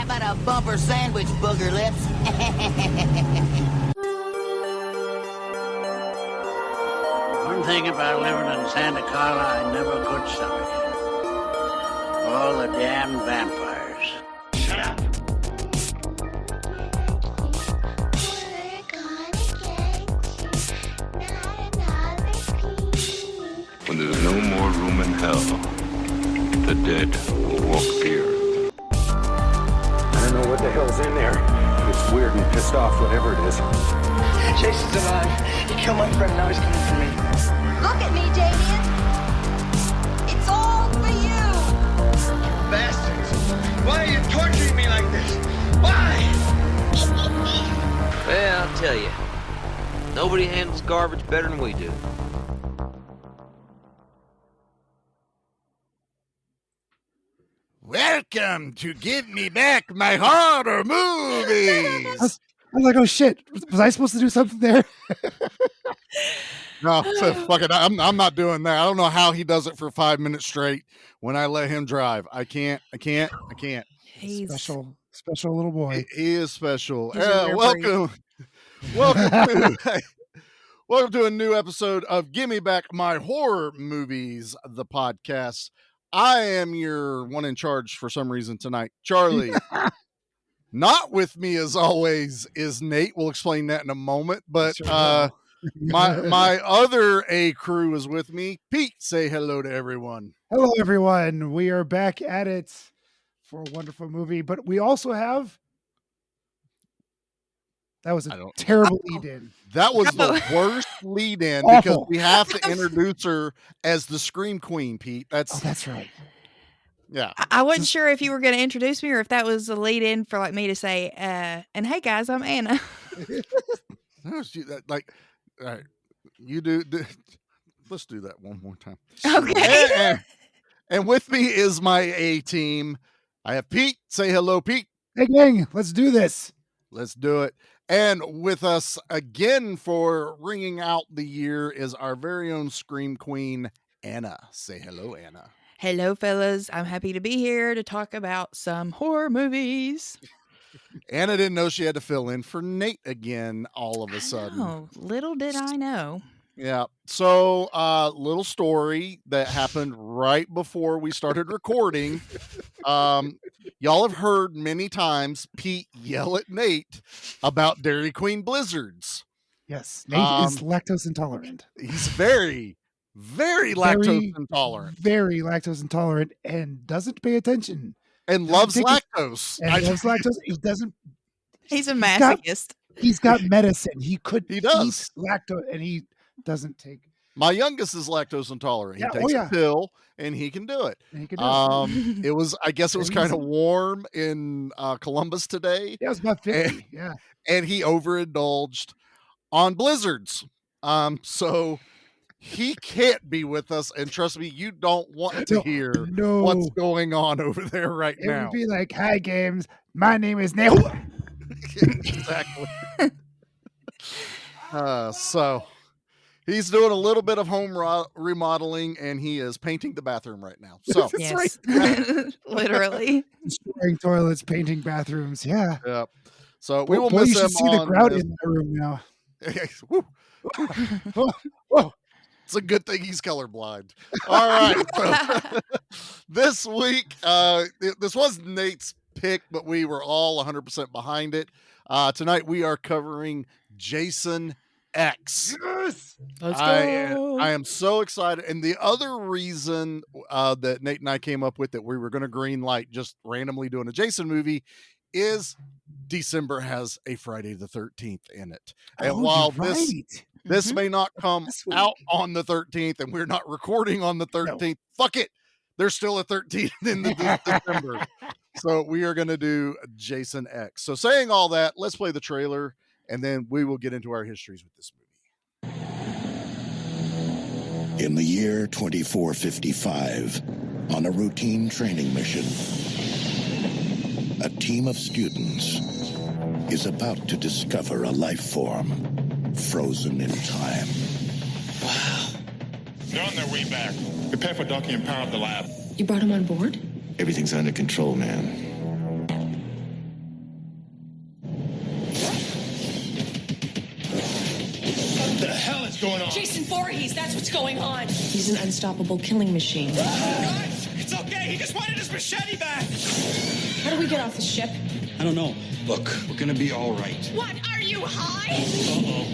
about a bumper sandwich, booger lips? One thing about living in Santa Carla I never could stomach. All the damn vampires. Shut up! When there's no more room in hell, the dead will walk here. I don't know what the hell's in there. It's weird and pissed off, whatever it is. Jason's alive. He killed my friend, now he's coming for me. Look at me, Damien. It's all for you. Bastards. Why are you torturing me like this? Why? Well, I'll tell you. Nobody handles garbage better than we do. Welcome to Give Me Back My Horror Movies. I was like, oh shit, was I supposed to do something there? No, so fuck it. I'm not doing that. I don't know how he does it for 5 minutes straight when I let him drive. I can't. He's special little boy. He is special. Welcome to a new episode of Give Me Back My Horror Movies, the podcast. I am your one in charge for some reason tonight, Charlie. Not with me as always is Nate. We'll explain that in a moment. But my other A crew is with me. Pete, say hello to everyone. Hello, everyone. We are back at it for a wonderful movie, but we also have. That was a terrible lead-in. That was the worst lead-in because we have to introduce her as the Scream Queen, Pete. That's right. Yeah. I wasn't sure if you were going to introduce me or if that was a lead-in for like me to say, and hey guys, I'm Anna. All right, you do. Let's do that one more time. Okay. And with me is my A team. I have Pete. Say hello, Pete. Hey gang, let's do this. Let's do it. And with us again for ringing out the year is our very own Scream Queen, Anna. Say hello, Anna. Hello, fellas. I'm happy to be here to talk about some horror movies. Anna didn't know she had to fill in for Nate again all of a sudden. Oh, little did I know. Yeah. So, little story that happened right before we started recording. Y'all have heard many times Pete yell at Nate about Dairy Queen blizzards. Yes. Nate is lactose intolerant. He's very lactose intolerant. Very lactose intolerant and doesn't pay attention. And loves lactose. Loves lactose. He doesn't. He's a masochist. He's got medicine. He does eat lactose and he doesn't take. My youngest is lactose intolerant. He takes a pill and he can do it. I guess it was kind of warm in Columbus today. Yeah, it was about 50. And he overindulged on blizzards. So he can't be with us. And trust me, you don't want to hear what's going on over there right now. It would be like, hi, games. My name is Nate. Exactly. So he's doing a little bit of home remodeling, and he is painting the bathroom right now. So yes. Literally destroying toilets, painting bathrooms. Yeah. Yep. So we will miss him. You should see the grout in the room now. Whoa. It's a good thing he's colorblind. All right. So, this week, this was Nate's pick, but we were all 100% behind it. Tonight we are covering Jason X. Yes. Let's go. I am so excited. And the other reason that Nate and I came up with that we were going to green light just randomly doing a Jason movie is December has a Friday the 13th in it. And while this may not come out on the 13th and we're not recording on the 13th, fuck it. There's still a 13th in the December. So we are going to do Jason X. So saying all that, let's play the trailer and then we will get into our histories with this movie. In the year 2455, on a routine training mission, a team of students is about to discover a life form frozen in time. Wow. They're on their way back. Prepare for docking and power up the lab. You brought him on board? Everything's under control, man. what's going on. Jason Voorhees, that's what's going on. He's an unstoppable killing machine. Guys, it's okay. He just wanted his machete back. How do we get off the ship? I don't know. Look, we're gonna be all right. What? Are you high? Uh-oh.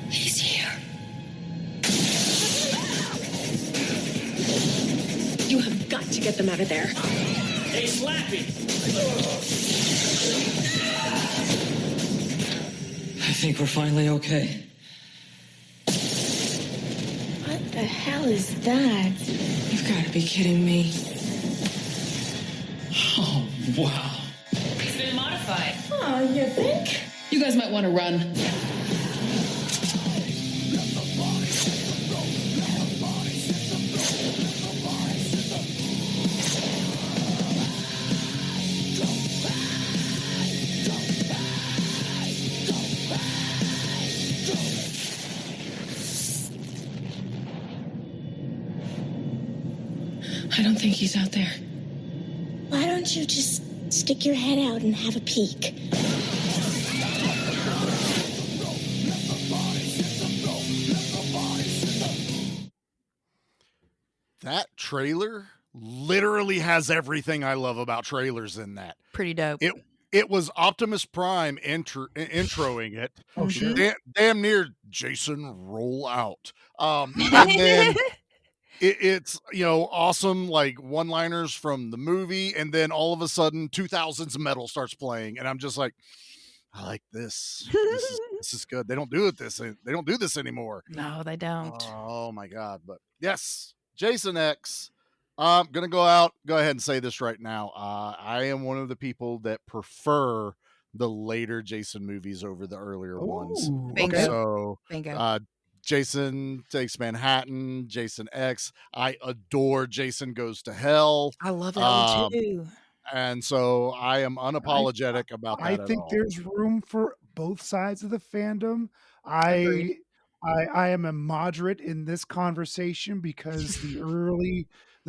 He's here. You have got to get them out of there. Hey, Slappy! I think we're finally okay. What the hell is that? You've got to be kidding me. Oh, wow. He's been modified. Oh, you think? You guys might want to run. I don't think he's out there. Why don't you just stick your head out and have a peek? That trailer literally has everything I love about trailers in that. Pretty dope. It was Optimus Prime introing it. Oh, shit. Damn near Jason roll out. And then it's, you know, awesome like one-liners from the movie, and then all of a sudden 2000s metal starts playing, and I'm just like, I like this. This is good. They don't do this anymore. No, they don't. Oh my god. But yes, Jason X. I'm gonna go ahead and say this right now. I am one of the people that prefer the later Jason movies over the earlier ones. Bingo. So Bingo. Jason Takes Manhattan, Jason X. I adore Jason Goes to Hell. I love that one too. And so I am unapologetic about that. I think there's room for both sides of the fandom. I am a moderate in this conversation because the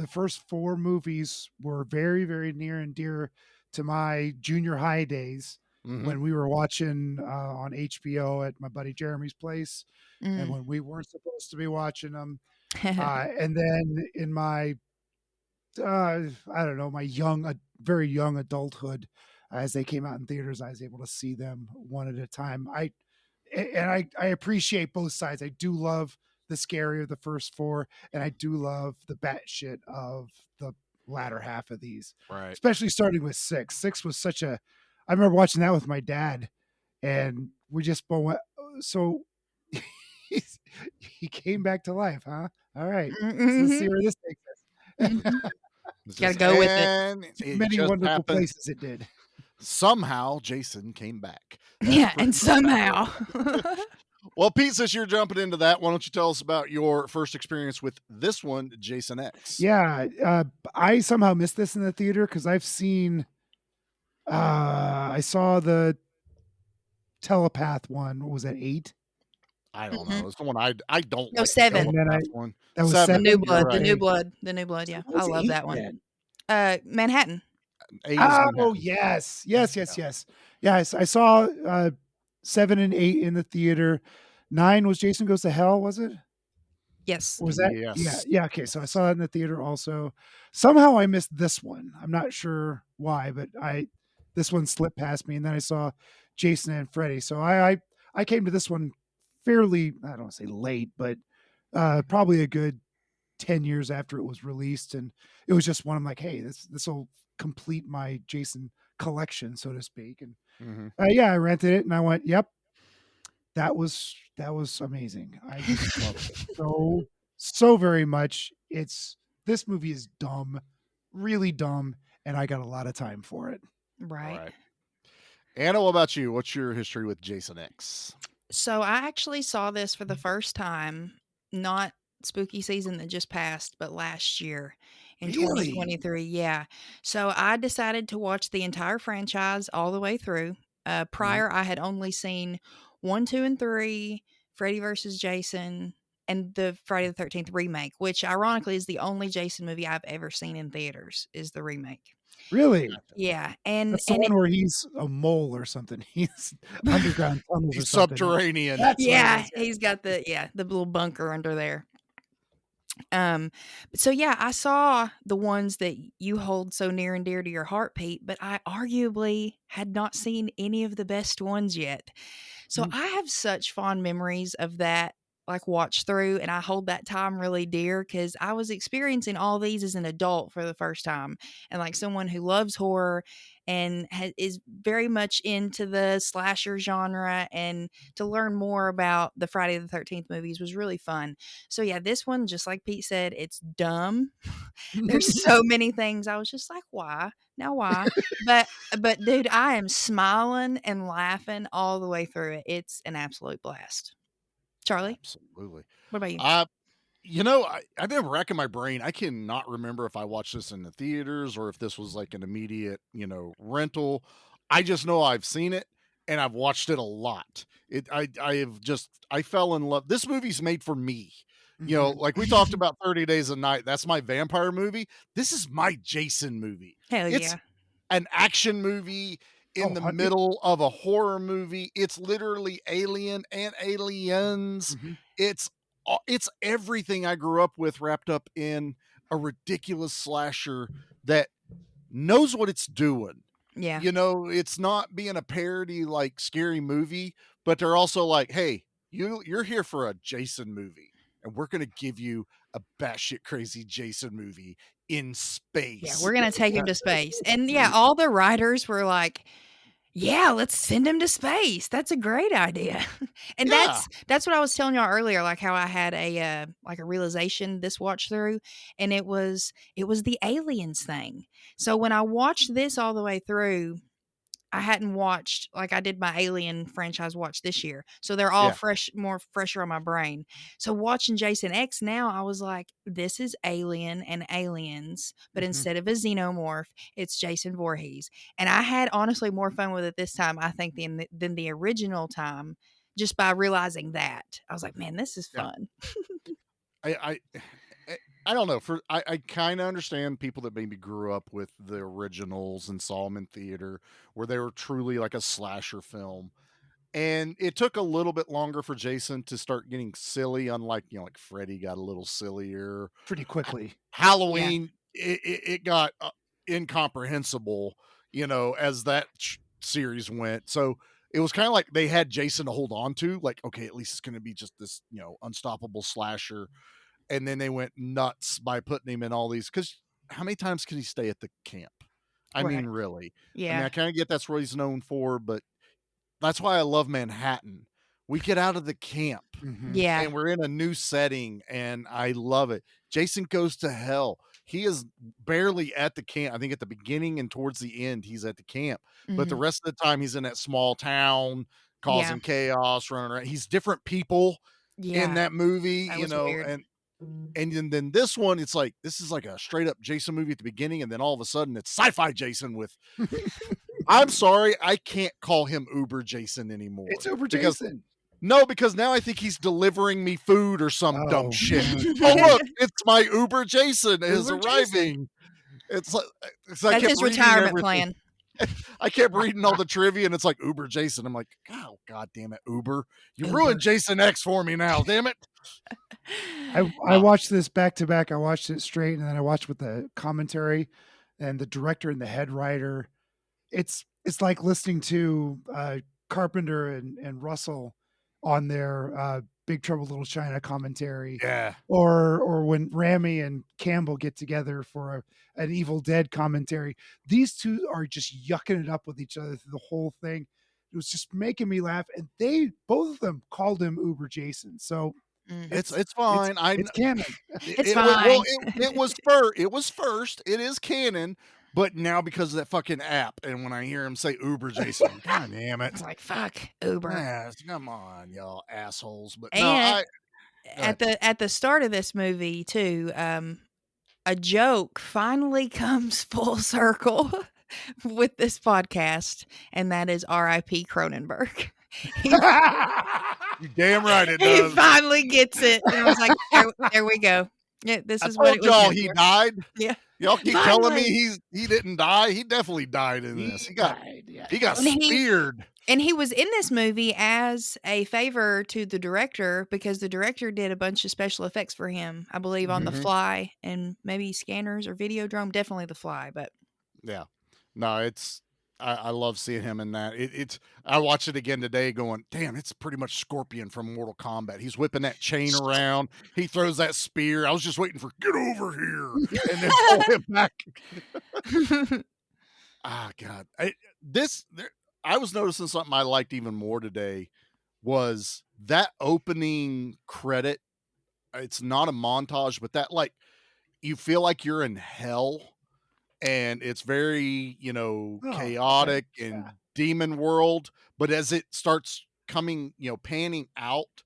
first four movies were very, very near and dear to my junior high days when we were watching on HBO at my buddy Jeremy's place, and when we weren't supposed to be watching them. And then in my, I don't know, my very young adulthood, as they came out in theaters, I was able to see them one at a time. I appreciate both sides. I do love the scary of the first four, and I do love the batshit of the latter half of these. Right. Especially starting with 6. 6 was such a. I remember watching that with my dad, and we just both went. So he came back to life, huh? All right, let's see where this takes us. Gotta go with it. Many wonderful places it did. Somehow Jason came back. Yeah, and somehow. Well, Pete, since you're jumping into that, why don't you tell us about your first experience with this one, Jason X? Yeah, I somehow missed this in the theater because I've seen. I saw the telepath one. What was that, 8? I don't know. It's the one I don't. No, like 7. One. That was 7. The New Blood. Right. The New Blood. Yeah, I love that one. Manhattan. 8 is Oh Manhattan. yes. Yeah, I saw 7 and 8 in the theater. 9 was Jason Goes to Hell, was it? Yes. Was that? Yes. Yeah. Okay, so I saw that in the theater also. Somehow I missed this one. I'm not sure why, but this one slipped past me, and then I saw Jason and Freddy. So I came to this one fairly, I don't want to say late, but probably a good 10 years after it was released, and it was just one. I'm like, hey, this will complete my Jason collection, so to speak. And I rented it, and I went, yep, that was amazing. I just loved it so very much. This movie is dumb, really dumb, and I got a lot of time for it. Right. Anna, what about you? What's your history with Jason X? So I actually saw this for the first time, not spooky season that just passed, but last year in 2023. Yeah. So I decided to watch the entire franchise all the way through. Prior, I had only seen 1, 2, and 3, Freddy versus Jason, and the Friday the 13th remake, which ironically is the only Jason movie I've ever seen in theaters, is the remake. Really? Yeah, and That's the one where he's a mole or something. He's underground tunnels or He's something. subterranean. That's what it yeah, is. he's got the little bunker under there. So yeah, I saw the ones that you hold so near and dear to your heart, Pete, but I arguably had not seen any of the best ones yet. So I have such fond memories of that, like watch through, and I hold that time really dear because I was experiencing all these as an adult for the first time, and like someone who loves horror and is very much into the slasher genre, and to learn more about the Friday the 13th movies was really fun. So yeah, this one, just like Pete said, it's dumb. There's so many things I was just like, why? Now why? But dude, I am smiling and laughing all the way through it. It's an absolute blast. Charlie, Absolutely. what about you? I've been racking my brain. I cannot remember if I watched this in the theaters or if this was like an immediate, rental. I just know I've seen it and I've watched it a lot. I fell in love. This movie's made for me. Like we talked about 30 Days a Night. That's my vampire movie. This is my Jason movie. Hell It's yeah. an action movie in the middle of a horror movie. It's literally Alien and Aliens. It's everything I grew up with wrapped up in a ridiculous slasher that knows what it's doing. Yeah. It's not being a parody like Scary Movie, but they're also like, hey, you're here for a Jason movie, and we're gonna give you a batshit crazy Jason movie in space. Yeah, we're gonna take him to space. And yeah, all the writers were like, yeah, let's send him to space. That's a great idea. And Yeah. that's what I was telling y'all earlier, like how I had a realization this watch through, and it was the aliens thing. So when I watched this all the way through, I hadn't watched, like I did my Alien franchise watch this year. So they're all Yeah. more fresher on my brain. So watching Jason X now, I was like, this is Alien and Aliens, but instead of a xenomorph, it's Jason Voorhees. And I had honestly more fun with it this time, I think, than the original time, just by realizing that. I was like, man, this is fun. I don't know. I kind of understand people that maybe grew up with the originals and saw them in theater, where they were truly like a slasher film. And it took a little bit longer for Jason to start getting silly, unlike like Freddy got a little sillier. Pretty quickly. Halloween, it got incomprehensible, as that series went. So it was kind of like they had Jason to hold on to, like, okay, at least it's going to be just this, unstoppable slasher. And then they went nuts by putting him in all these, because how many times could he stay at the camp? I mean, really. Yeah. I mean, I kind of get that's what he's known for, but that's why I love Manhattan. We get out of the camp Yeah. and we're in a new setting, and I love it. Jason Goes to Hell. He is barely at the camp. I think at the beginning and towards the end, he's at the camp. But the rest of the time, he's in that small town causing chaos, running around. He's different people in that movie, That was weird. and then this one, it's like, this is like a straight up Jason movie at the beginning, and then all of a sudden it's sci-fi Jason with I'm sorry, I can't call him Uber Jason anymore. It's Uber because Jason. No, because now I think he's delivering me food or some dumb shit. Oh, look, it's my Uber Jason is Uber arriving. Jason. It's like I That's kept his reading retirement everything. plan. I kept reading all the trivia, and it's like Uber Jason. I'm like, oh, God damn it, Uber. You Uber. ruined Jason X for me now, damn it. I watched this back to back. I watched it straight, and then I watched with the commentary and the director and the head writer. It's like listening to Carpenter and Russell on their Big Trouble Little China commentary. Yeah. Or when Rami and Campbell get together for an Evil Dead commentary. These two are just yucking it up with each other through the whole thing. It was just making me laugh, and both of them called him Uber Jason. So it's fine. It's canon. It's fine. It was first. It is canon. But now because of that fucking app, and when I hear him say Uber Jason, God damn it. It's like, fuck, Uber. Yeah, come on, y'all assholes. But And at the start of this movie too, a joke finally comes full circle with this podcast, and that is R.I.P. Cronenberg. You damn right it He does. finally gets it. And I was like, there we go. Yeah, this I is what it told was. y'all meant he for. died. Yeah. Y'all keep telling me Finally. he didn't die. He definitely died in this. He got And speared. And he was in this movie as a favor to the director because the director did a bunch of special effects for him, I believe, on The Fly and maybe Scanners or Videodrome. Definitely The Fly, but Yeah. No, I love seeing him in that. I watched it again today going, damn, it's pretty much Scorpion from Mortal Kombat. He's whipping that chain around. He throws that spear. I was just waiting for get over here and then pull him back. God. I was noticing something I liked even more today was that opening credit. It's not a montage, but that like you feel like you're in hell and it's very, chaotic and demon world. But as it starts coming, panning out,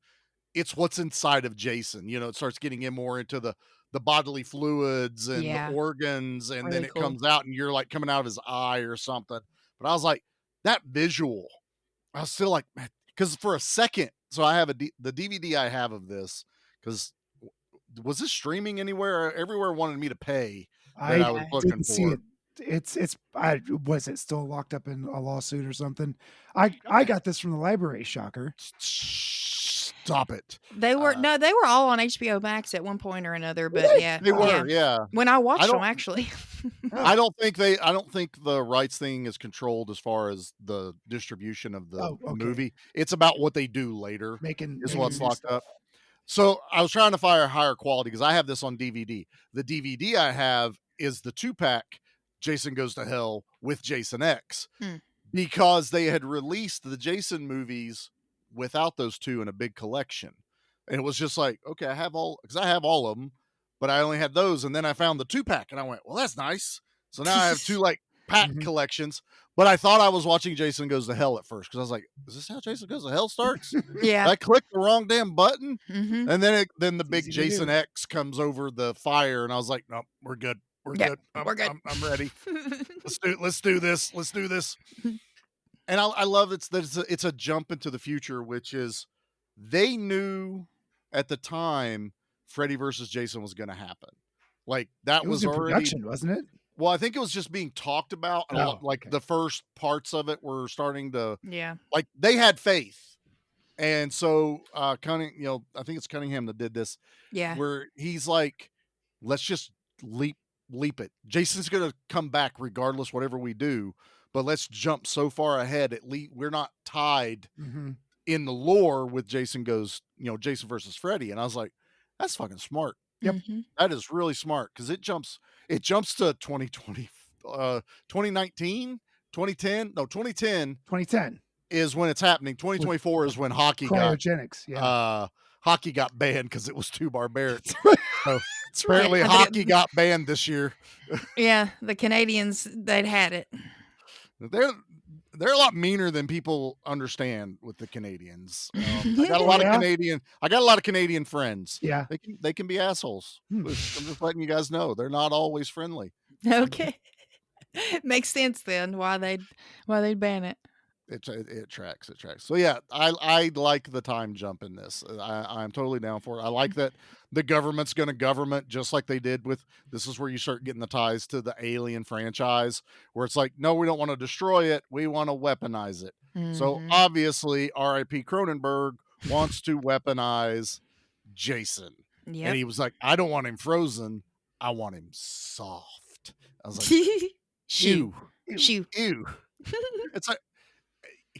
it's what's inside of Jason. It starts getting in more into the bodily fluids and the organs, and Really then it cool. comes out and you're like coming out of his eye or something. But I was like, that visual, I was still like, because for a second, so I have the DVD I have of this, because was this streaming anywhere? Everywhere wanted me to pay that I was looking didn't for. see it. Was it still locked up in a lawsuit or something? I got this from the library. Shocker. Stop it. They were they were all on HBO Max at one point or another, but yeah. They were, yeah. When I watched them, actually. I don't think the rights thing is controlled as far as the distribution of the movie. It's about what they do later is what's locked up. So I was trying to find a higher quality because I have this on DVD. The DVD I have is the 2-pack Jason Goes to Hell with Jason X because they had released the Jason movies without those two in a big collection. And it was just like, okay, I have all of them, but I only had those. And then I found the 2-pack and I went, well, that's nice. So now I have two like pack collections, but I thought I was watching Jason Goes to Hell at first. Cause I was like, is this how Jason Goes to Hell starts? Yeah. I clicked the wrong damn button. And then the big Jason X comes over the fire. And I was like, no, we're good. We're good. We're good. I'm ready. Let's do this. Let's do this. And I love it's a jump into the future, which is they knew at the time Freddy versus Jason was going to happen. Like that was already production, wasn't it? Well, I think it was just being talked about. The first parts of it were starting to, like they had faith. And so, I think it's Cunningham that did this. Yeah. Where he's like, let's just leap it. Jason's going to come back regardless, whatever we do, but let's jump so far ahead. At least we're not tied in the lore with Jason versus Freddy. And I was like, that's fucking smart. Yep. That is really smart. Cause it jumps to 2020, 2019, 2010. No, 2010 is when it's happening. 2024 is when hockey cryogenics. Hockey got banned because it was too barbaric. So apparently hockey got banned this year. Yeah, the Canadians, they'd had it. They're a lot meaner than people understand with the Canadians. I got a lot of Canadian friends. Yeah, they can be assholes. I'm just letting you guys know they're not always friendly. Okay, makes sense then why they'd ban it. It tracks. So yeah, I like the time jump in this. I'm totally down for it. I like that the government's going to government just like they did with. This is where you start getting the ties to the Alien franchise, where it's like, no, we don't want to destroy it. We want to weaponize it. So obviously, R.I.P. Cronenberg wants to weaponize Jason, and he was like, I don't want him frozen. I want him soft. I was like, Shoo. It's like.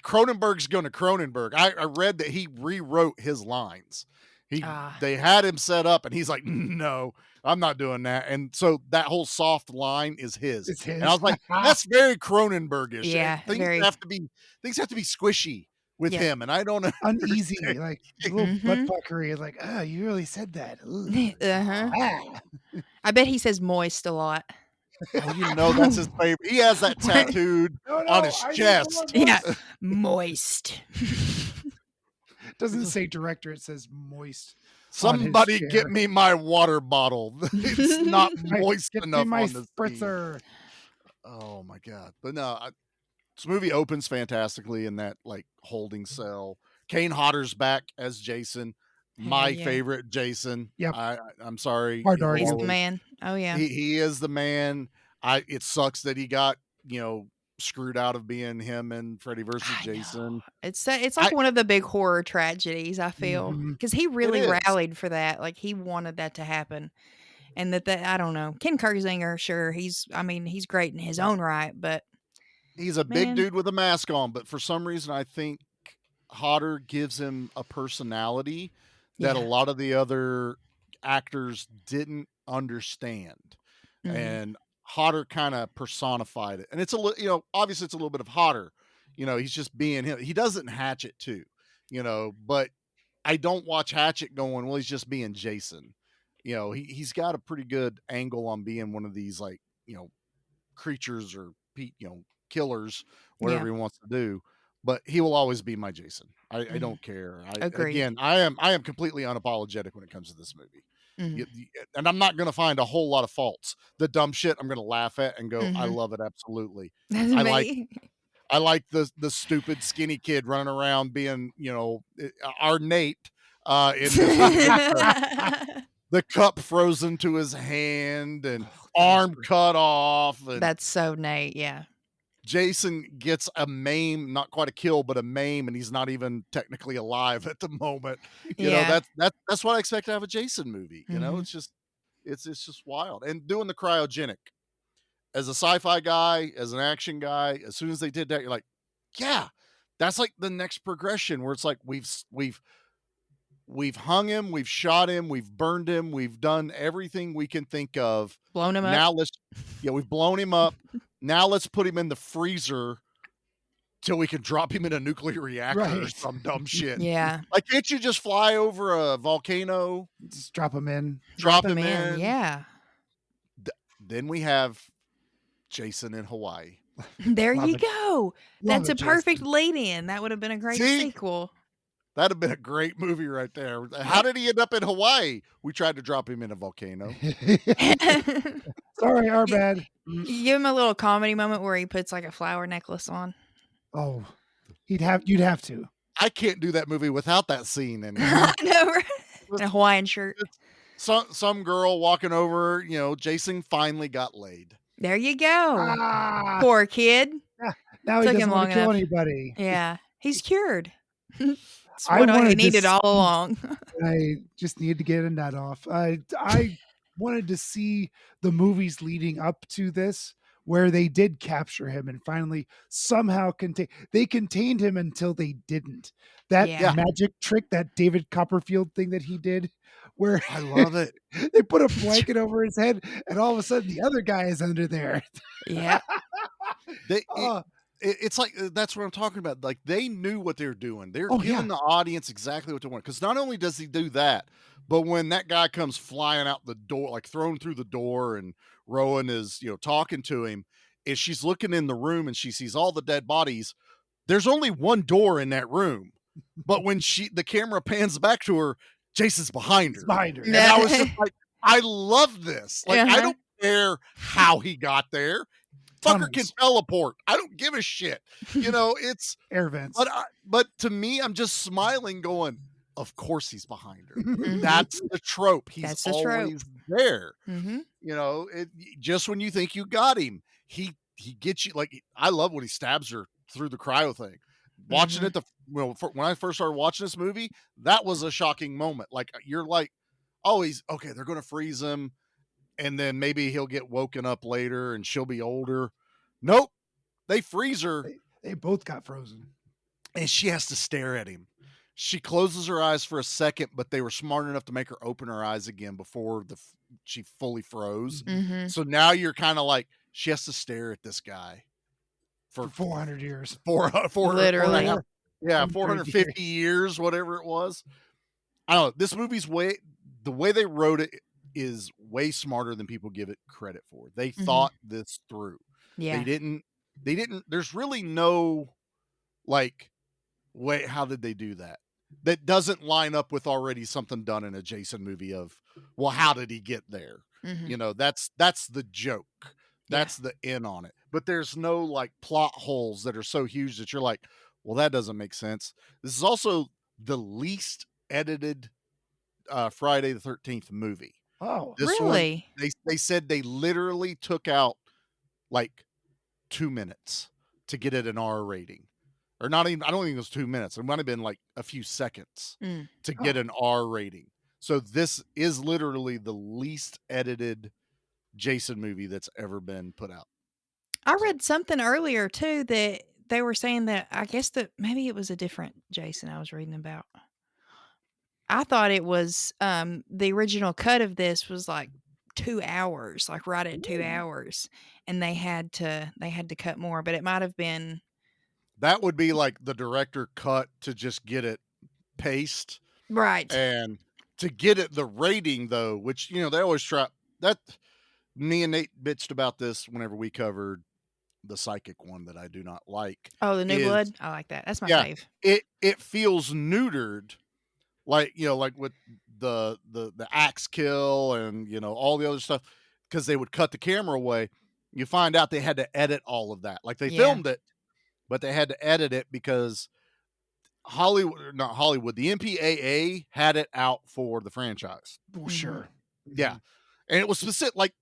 Cronenberg's going to Cronenberg. I read that he rewrote his lines. They had him set up and he's like, no, I'm not doing that. And so that whole soft line is his. It's his. And I was like, that's very Cronenbergish. Yeah. Things have to be squishy with him. And I don't know. Uneasy, like a little butt puckery. Like, oh, you really said that. I bet he says moist a lot. Oh, that's his favorite. He has that tattooed on his chest. Yeah, moist. Doesn't say director; it says moist. Somebody get me my water bottle. It's not moist enough my on the spritzer. Oh my god! But no, This movie opens fantastically in that like holding cell. Kane Hodder's back as Jason, Hell my yeah. favorite Jason. Yep. I'm sorry. Hard to He'll He's argue. the man. Oh yeah. He is the man. It sucks that he got, screwed out of being him and Freddy versus I know. Jason. It's like I one of the big horror tragedies, I feel, Mhm. because he It really is. rallied for that. Like he wanted that to happen, and that I don't know. Ken Kirzinger, sure, he's great in his own right, but He's a big man, dude with a mask on, but for some reason I think Hodder gives him a personality that a yeah. lot of the other actors didn't understand. Mhm. And Hodder kind of personified it. And it's a little, obviously it's a little bit of Hodder. He's just being him. He doesn't Hatchet too, but I don't watch Hatchet going, well, he's just being Jason. He's got a pretty good angle on being one of these like, creatures or killers, whatever Yeah. he wants to do. But he will always be my Jason. I Mhm. don't care. Agreed. I am completely unapologetic when it comes to this movie. Mhm. And I'm not going to find a whole lot of faults. The dumb shit I'm going to laugh at and go, I Mhm. love it absolutely. That's I like me. I like the stupid skinny kid running around being, our Nate in this movie. The cup frozen to his hand and arm cut off, and That's so Nate. Yeah. Jason gets a maim, not quite a kill, but a maim, and he's not even technically alive at the moment. Yeah. That's what I expect out of a Jason movie. Mhm. It's just wild. And doing the cryogenic as a sci-fi guy, as an action guy, as soon as they did that, you're like, yeah, that's like the next progression where it's like we've hung him, we've shot him, we've burned him, we've done everything we can think of. Blown him Now up. we've blown him up. Now let's put him in the freezer till we can drop him in a nuclear reactor or Right. some dumb shit. Yeah. Like, can't you just fly over a volcano, Just drop him in. drop him in? Yeah. Then we have Jason in Hawaii. There Love you it. go. Love That's it, a perfect Jason. lead in. That would have been a great See? sequel. That'd have been a great movie right there. How did he end up in Hawaii? We tried to drop him in a volcano. Sorry, our bad. You give him a little comedy moment where he puts like a flower necklace on. Oh, you'd have to. I can't do that movie without that scene. And I know, right? In a Hawaiian shirt. some girl walking over, Jason finally got laid. There you go. Ah, Poor kid. now he Took doesn't him want long to kill enough. anybody. Yeah. He's cured. It's I what he wanted to needed see- all along. I just needed to get a nut off. I wanted to see the movies leading up to this where they did capture him and finally somehow contained him until they didn't. That Yeah. magic trick, that David Copperfield thing that he did, where I love it. they put a blanket over his head and all of a sudden the other guy is under there. Yeah. It's like that's what I'm talking about. Like, they knew what they were doing. They're Oh, giving yeah. the audience exactly what they want. Because not only does he do that, but when that guy comes flying out the door, like thrown through the door, and Rowan is talking to him, and she's looking in the room and she sees all the dead bodies. There's only one door in that room, but when the camera pans back to her, Jason's behind her. Behind her. And I was just like, I love this. Like, I Uh-huh. don't care how he got there. Fucker can Tunnels. teleport. I don't give a shit. It's Air vents. but to me, I'm just smiling, going, of course he's behind her. Mhm. That's the trope. He's That's the trope. always there. Mm-hmm. Just when you think you got him, he gets you. Like, I love when he stabs her through the cryo thing. Watching Mhm. it, when I first started watching this movie, that was a shocking moment. Like, you're like, oh, he's okay. They're going to freeze him, and then maybe he'll get woken up later, and she'll be older. Nope, they freeze her, They both got frozen. and she has to stare at him. She closes her eyes for a second, but they were smart enough to make her open her eyes again before she fully froze. Mm-hmm. So now you're kind of like, she has to stare at this guy For 400 years. for Literally. 450 years, whatever it was. I don't know. This movie's the way they wrote it is way smarter than people give it credit for. They thought this through. Yeah. They didn't, there's really no, like, wait, how did they do that? That doesn't line up with already something done in a Jason movie of, well, how did he get there? Mhm. That's the joke. That's the in on it. But there's no like plot holes that are so huge that you're like, well, that doesn't make sense. This is also the least edited Friday the 13th movie. Oh, This really? one, they said they literally took out like 2 minutes to get it an R rating. Or not even, I don't think it was 2 minutes. It might have been like a few seconds to get an R rating. So this is literally the least edited Jason movie that's ever been put out. I read something earlier too that they were saying that I guess that maybe it was a different Jason I was reading about. I thought it was the original cut of this was like 2 hours, like right at 2 hours, and they had to cut more, but it might have been That would be like the director cut to just get it paced. right. And to get it the rating though, which they always try that. Me and Nate bitched about this whenever we covered the psychic one that I do not like. Oh, the New Blood? I like that. That's my fave. It feels neutered, like like with the axe kill and all the other stuff, because they would cut the camera away. You find out they had to edit all of that. Like they filmed it, but they had to edit it because not Hollywood, the MPAA had it out for the franchise. For sure. Yeah. And it was specific. Like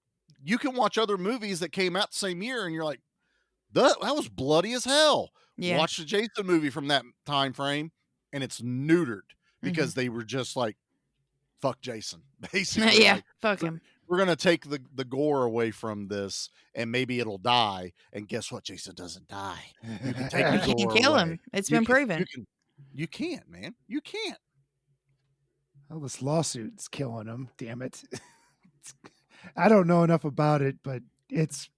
you can watch other movies that came out the same year and you're like, that was bloody as hell. Yeah. Watch the Jason movie from that time frame and it's neutered because they were just like, fuck Jason, basically. Yeah, like, fuck him. We're going to take the gore away from this and maybe it'll die. And guess what? Jason doesn't die. You can take the You gore can kill away. him. It's been proven. You can't, man. You can't. Oh, this lawsuit's killing him. Damn it. I don't know enough about it, but it's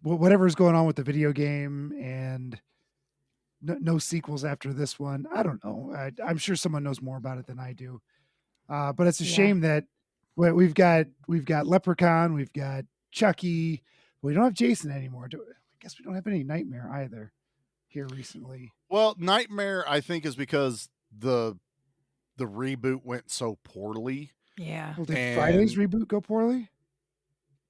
whatever's going on with the video game and no sequels after this one. I don't know. I'm sure someone knows more about it than I do. But it's a shame that we've got Leprechaun, we've got Chucky. We don't have Jason anymore. I guess we don't have any Nightmare either here recently. Well, Nightmare, I think, is because the reboot went so poorly. Yeah. Well, did Friday's reboot go poorly?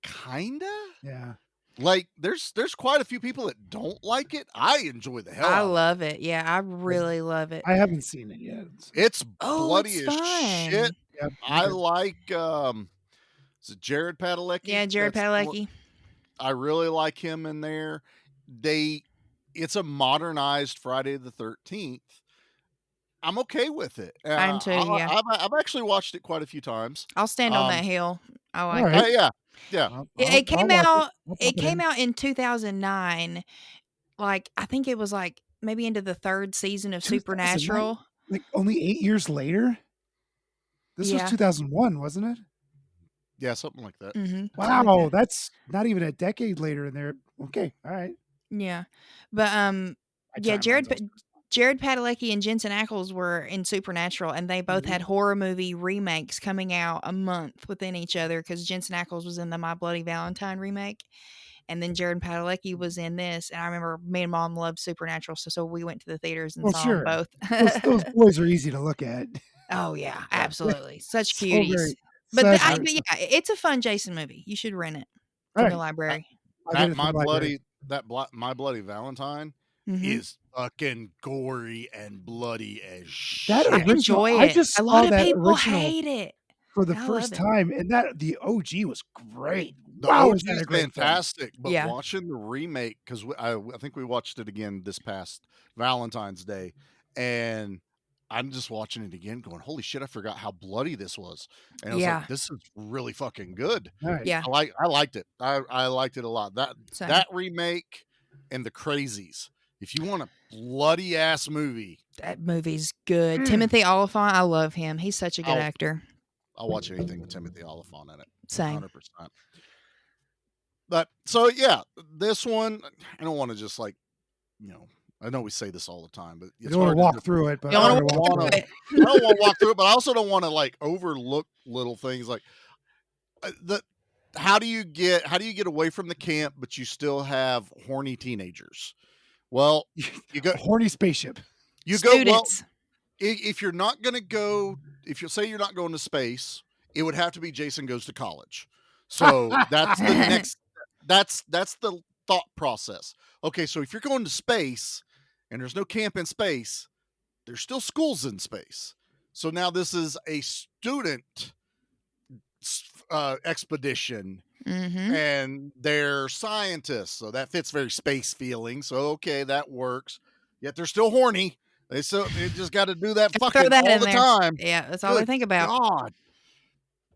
Kinda. Yeah. Like there's quite a few people that don't like it. I enjoy the hell. I out of love it. Yeah, I really love it. I haven't seen it yet. It's bloody it's as fun. shit. Yep. I like is it Jared Padalecki? Yeah, Jared Padalecki. I really like him in there. It's a modernized Friday the 13th. I'm okay with it. I'm too, yeah. I've actually watched it quite a few times. I'll stand on that hill. I like right. it. Yeah. It came out in 2009. Like I think it was like maybe into the 3rd season of Supernatural. Like only 8 years later? This was 2001, wasn't it? Yeah, something like that. Mm-hmm. Wow, that's not even a decade later in there. Okay, all right. Yeah. But yeah, Jared Padalecki and Jensen Ackles were in Supernatural, and they both had horror movie remakes coming out a month within each other because Jensen Ackles was in the My Bloody Valentine remake, and then Jared Padalecki was in this. And I remember me and Mom loved Supernatural, so we went to the theaters and saw them both. those boys are easy to look at. Oh yeah, absolutely, such So cuties. But yeah, it's a fun Jason movie. You should rent it from the library. My Bloody Valentine is fucking gory and bloody as shit. I enjoy it. I just a lot saw of people original hate it for the first time, and the OG was great. The wow, OG is fantastic, but Yeah. watching the remake, because I think we watched it again this past Valentine's Day, and I'm just watching it again going, holy shit, I forgot how bloody this was. And I was like, this is really fucking good. Right. Yeah. I liked it. I liked it a lot. Same. That remake and the Crazies. If you want a bloody ass movie, That movie's good. Timothy Olyphant, I love him. He's such a good actor. I'll watch anything with Timothy Olyphant in it. Same. 100%. But so yeah, this one, I don't want to just like, I know we say this all the time, but you don't want to walk through it, but I don't want to walk through it, but I also don't want to like overlook little things like how do you get away from the camp, but you still have horny teenagers? Well, you go horny spaceship. You Students. go well. If you're not going to go, if you say you're not going to space, it would have to be Jason Goes to College. So that's the that's the thought process. Okay, so if you're going to space and there's no camp in space, there's still schools in space. So now this is a student expedition, and they're scientists, so that fits very space feeling. So okay, that works. Yet they're still horny. They just got to do that fucking that all the time. Yeah, that's all they think about. God,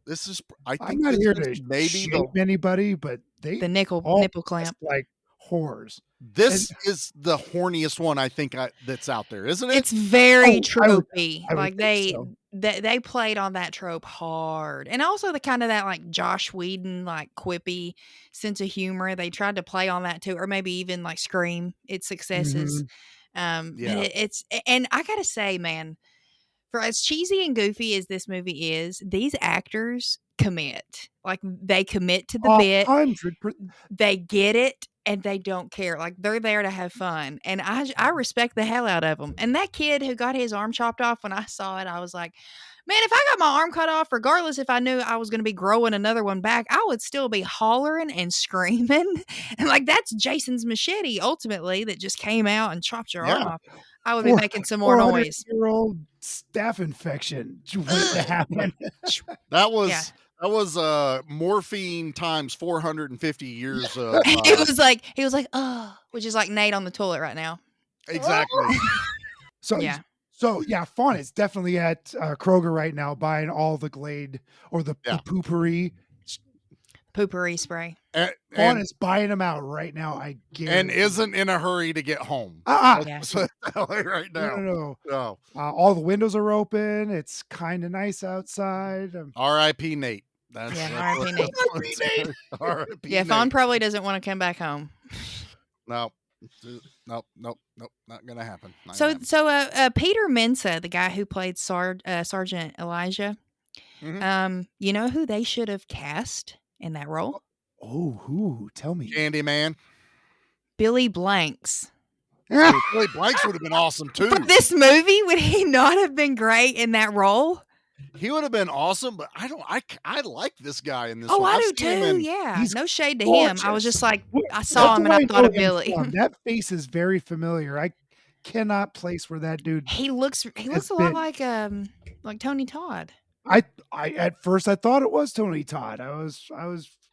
this is. I'm not here to maybe shame anybody, but the nipple clamp like whores. This is the horniest one I think that's out there, isn't it? It's very tropey. I would Like think so. they played on that trope hard, and also the kind of that like Josh Whedon like quippy sense of humor. They tried to play on that too, or maybe even like Scream its successes. But it's and I gotta say, man, for as cheesy and goofy as this movie is, these actors commit. Like they commit to the bit. 100%. They get it. And they don't care. Like they're there to have fun. And I respect the hell out of them. And that kid who got his arm chopped off, when I saw it, I was like, man, if I got my arm cut off, regardless if I knew I was going to be growing another one back, I would still be hollering and screaming. And like, that's Jason's machete ultimately that just came out and chopped your arm off. I would be making some more noise. 400-year-old staph infection waiting to happen. That was morphine times 450 years of he was like, oh, which is like Nate on the toilet right now. Exactly. So Fawn is definitely at Kroger right now buying all the Glade or the poopery spray. Fawn is buying them out right now. I guarantee. And isn't in a hurry to get home. Yeah. Right now. No. All the windows are open. It's kind of nice outside. R.I.P. Nate. R.I.P. Nate. R.I.P. Yeah, Fawn probably doesn't want to come back home. No, not gonna happen. So Peter Mensa, the guy who played Sergeant Elijah, you know who they should have cast in that role? Oh, who? Tell me. Candyman. Billy Blanks. Billy Blanks would have been awesome too. For this movie, would he not have been great in that role? He would have been awesome, but I like this guy in this. Oh, one. I do too. Yeah, no shade to him. I was just like, I saw him and I thought of Billy. That face is very familiar. I cannot place where that dude. He looks a lot like Tony Todd. I at first I thought it was Tony Todd. I was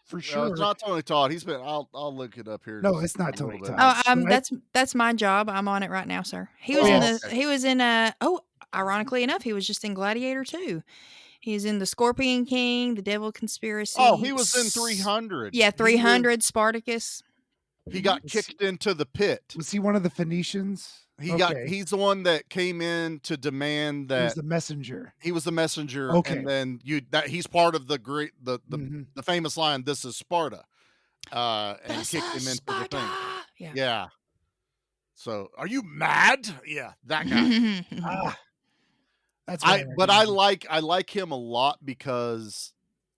for sure. No, it's not Tony Todd. He's been. I'll look it up here. No, it's not Tony Todd. Oh, that's my job. I'm on it right now, sir. He was ironically enough, he was just in Gladiator 2. He was in The Scorpion King, The Devil Conspiracy. Oh, he was in 300. Yeah, 300, Spartacus. He got kicked into the pit. Was he one of the Phoenicians? He's the one that came in to demand that. He was the messenger. He was the messenger. Okay. And then he's part of the great, the famous line, "This is Sparta." And this he kicked him into the thing. Yeah. So, are you mad? Yeah, that guy. That's but I like him a lot because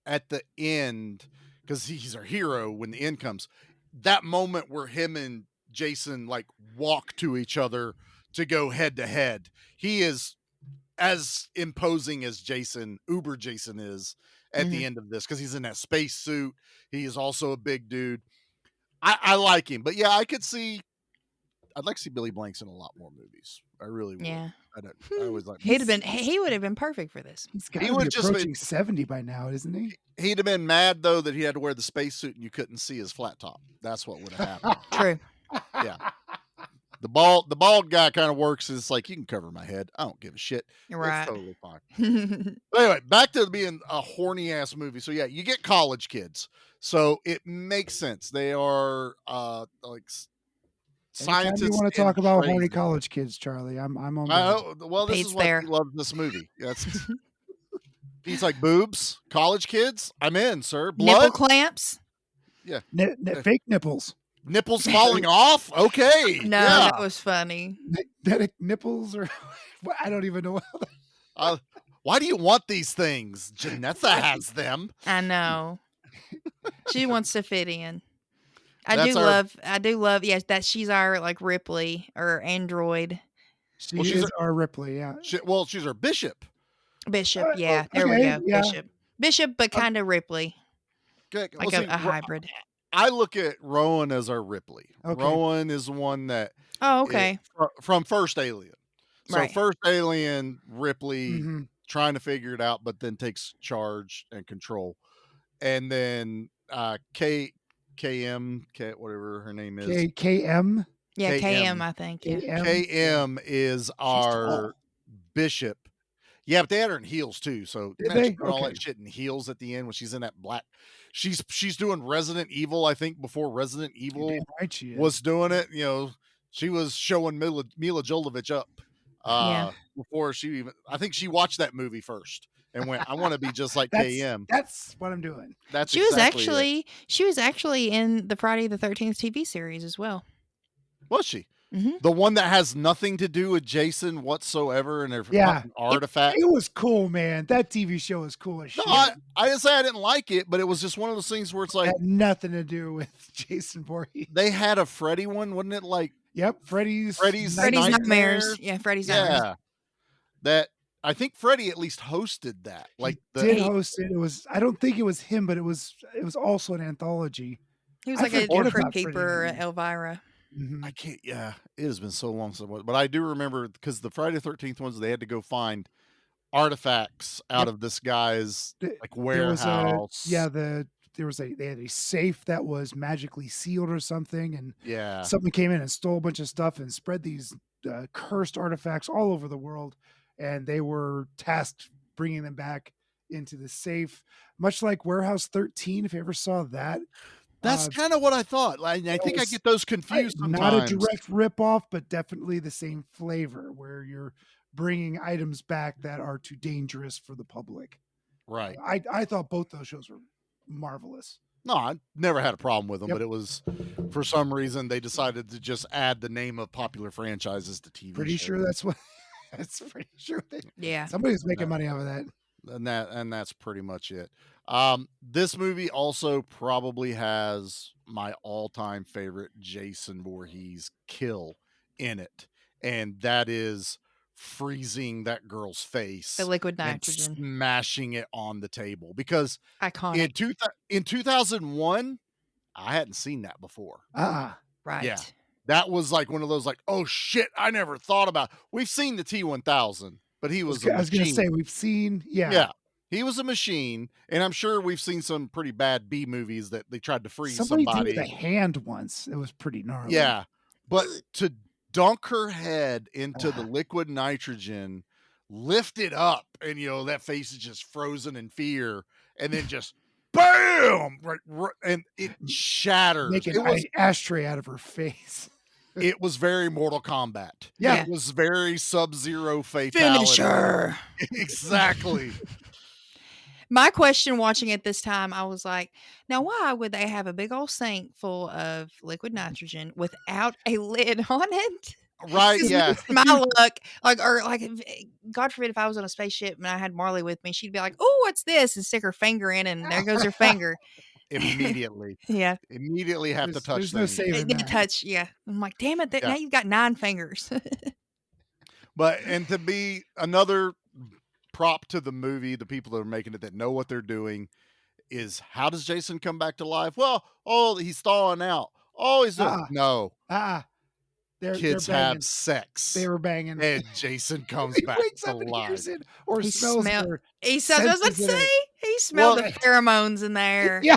at the end, because he's our hero when the end comes, that moment where him and Jason like walk to each other to go head to head, he is as imposing as Uber Jason is at the end of this, because he's in that space suit. He is also a big dude. I like him, but yeah, I'd like to see Billy Blanks in a lot more movies. I really would. Yeah. I always like. He would have been perfect for this. He would just approaching 70 by now, isn't he? He'd have been mad though that he had to wear the spacesuit and you couldn't see his flat top. That's what would have happened. True. Yeah. The bald guy kind of works. It's like, you can cover my head. I don't give a shit. Right. It's totally fine. But anyway, back to being a horny ass movie. So yeah, you get college kids, so it makes sense. They are like scientists. You want to talk about horny college kids, Charlie? I'm on. Well, this Pete's is why he loves this movie. That's he's like, boobs, college kids. I'm in, sir. Blood, nipple clamps. Yeah, fake nipples. Nipples falling off. Okay. No, that was funny. Magnetic nipples, or I don't even know. Why do you want these things? Janetha has them. I know. She wants to fit in. I do love. Yes, that she's our like Ripley or android. She's our Ripley. Yeah. She's our Bishop. Bishop. Yeah. There we go. Yeah. Bishop, but kind of Ripley. Okay, like a hybrid. I look at Rowan as our Ripley. Okay. Rowan is the one that Oh, okay. from First Alien. So Right. First Alien, Ripley Mm-hmm. trying to figure it out, but then takes charge and control. And then KM, whatever her name is. KM. Yeah, KM, KM. I think. Yeah. KM is our tall. bishop. Yeah, but they had her in heels too. So Did imagine they? doing all Okay. that shit in heels at the end when she's in that black. She's doing Resident Evil, I think, before Resident Evil Damn right she is. was doing it. You know, she was showing Mila Jovovich up Yeah. before she even. I think she watched that movie first and went, "I want to be just like That's KM." that's what I'm doing. That's She was exactly it. actually in the Friday the 13th TV series as well. Was she? Mhm. The one that has nothing to do with Jason whatsoever and their Yeah. fucking artifact. It was cool, man. That TV show was cool as No, shit. I didn't say I didn't like it, but it was just one of those things where it's like Had nothing to do with Jason Voorhees. they had a Freddy one, wasn't it? Like Yep, Freddy's Nightmares. Yeah, Freddy's Nightmares. Yeah, that I think Freddy at least hosted that. Like did host it. It was I don't think it was him, but it was also an anthology. He was I like a forget crypt about Freddie keeper, Nightmare. Elvira. Mhm. I can't. Yeah, it has been so long since. But I do remember because the Friday the 13th ones, they had to go find artifacts out Yep. of this guy's like There was warehouse. they had a safe that was magically sealed or something, and Yeah. someone came in and stole a bunch of stuff and spread these cursed artifacts all over the world, and they were tasked bringing them back into the safe, much like Warehouse 13. If you ever saw that, That's kind of what I thought. Like, I think I get those confused sometimes. not a direct rip off, but definitely the same flavor, where you're bringing items back that are too dangerous for the public. Right. I thought both those shows were marvelous. No, I never had a problem with them, Yep. but it was for some reason they decided to just add the name of popular franchises to TV. Pretty shows. sure that's what. That's pretty sure. Yeah. Somebody's making money off of that. And that's pretty much it. This movie also probably has my all-time favorite Jason Voorhees kill in it, and that is freezing that girl's face, The liquid and nitrogen. smashing it on the table. Because Iconic. in 2001, I hadn't seen that before. Right. Yeah, that was like one of those like, oh shit, I never thought about. We've seen the T-1000, but he was. I was going to say we've seen. Yeah. He was a machine, and I'm sure we've seen some pretty bad B movies that they tried to freeze Somebody somebody. did with a hand once. It was pretty gnarly. Yeah, but to dunk her head into the liquid nitrogen, lift it up, and that face is just frozen in fear, and then just bam, right, and it shatters. Make It an was, ashtray out of her face. it was very Mortal Kombat. Yeah. It was very Sub-Zero fatality. Finisher. Exactly. My question watching it this time, I was like, now why would they have a big old sink full of liquid nitrogen without a lid on it? Right, 'Cause yeah. my luck, God forbid if I was on a spaceship and I had Marley with me, she'd be like, "Oh, what's this?" and stick her finger in, and there goes her finger. Immediately. Yeah. Immediately have to touch There's no things. saving that. Touch, yeah. I'm like, damn it, Yeah. now you've got 9 fingers. And to be another prop to the movie, the people that are making it that know what they're doing, is how does Jason come back to life? Well, he's thawing out. Oh, he's no. Kids they're banging. have sex. They were banging. And Jason comes He back wakes to up and life. hears it, or He smells smell- her. He smelled, I was about to senses it. say, he smelled Well, the pheromones in there. Yeah.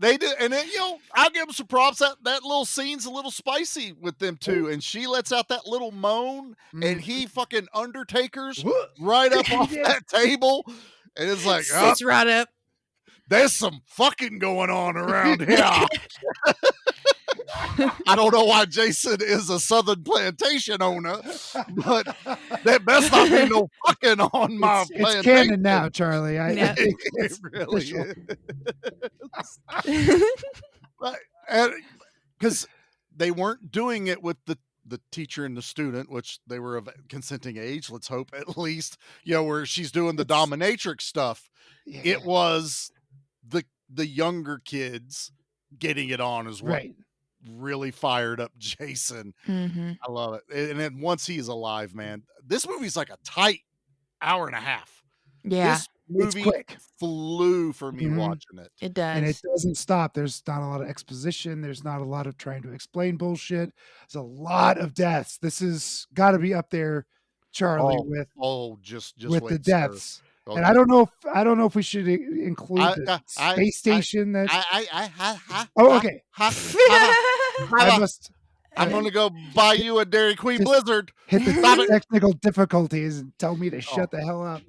They do, and then I'll give them some props. That little scene's a little spicy with them too, and she lets out that little moan, and he fucking Undertakers right up off that table, and it's like, Sits right up. There's some fucking going on around here. I don't know why Jason is a Southern plantation owner, but that best not be no fucking on my It's plantation. canon now, Charlie. Yeah. It It's really official. is. Because they weren't doing it with the teacher and the student, which they were of consenting age. Let's hope at least, where she's doing the dominatrix stuff. Yeah. It was the younger kids getting it on as well. Right. Really fired up Jason. Mm-hmm. I love it. And then once he's alive, man, this movie's like a tight hour and a half. Yeah. movie quick. flew for me watching it. It does. And it doesn't stop. There's not a lot of exposition. There's not a lot of trying to explain bullshit. There's a lot of deaths. This has got to be up there, Charlie, with just with wait, the sir. deaths. Oh, And I don't know if we should include the space station. Oh, okay. I'm gonna go buy you a Dairy Queen Blizzard. Hit the Stop it. technical difficulties and tell me to shut the hell up.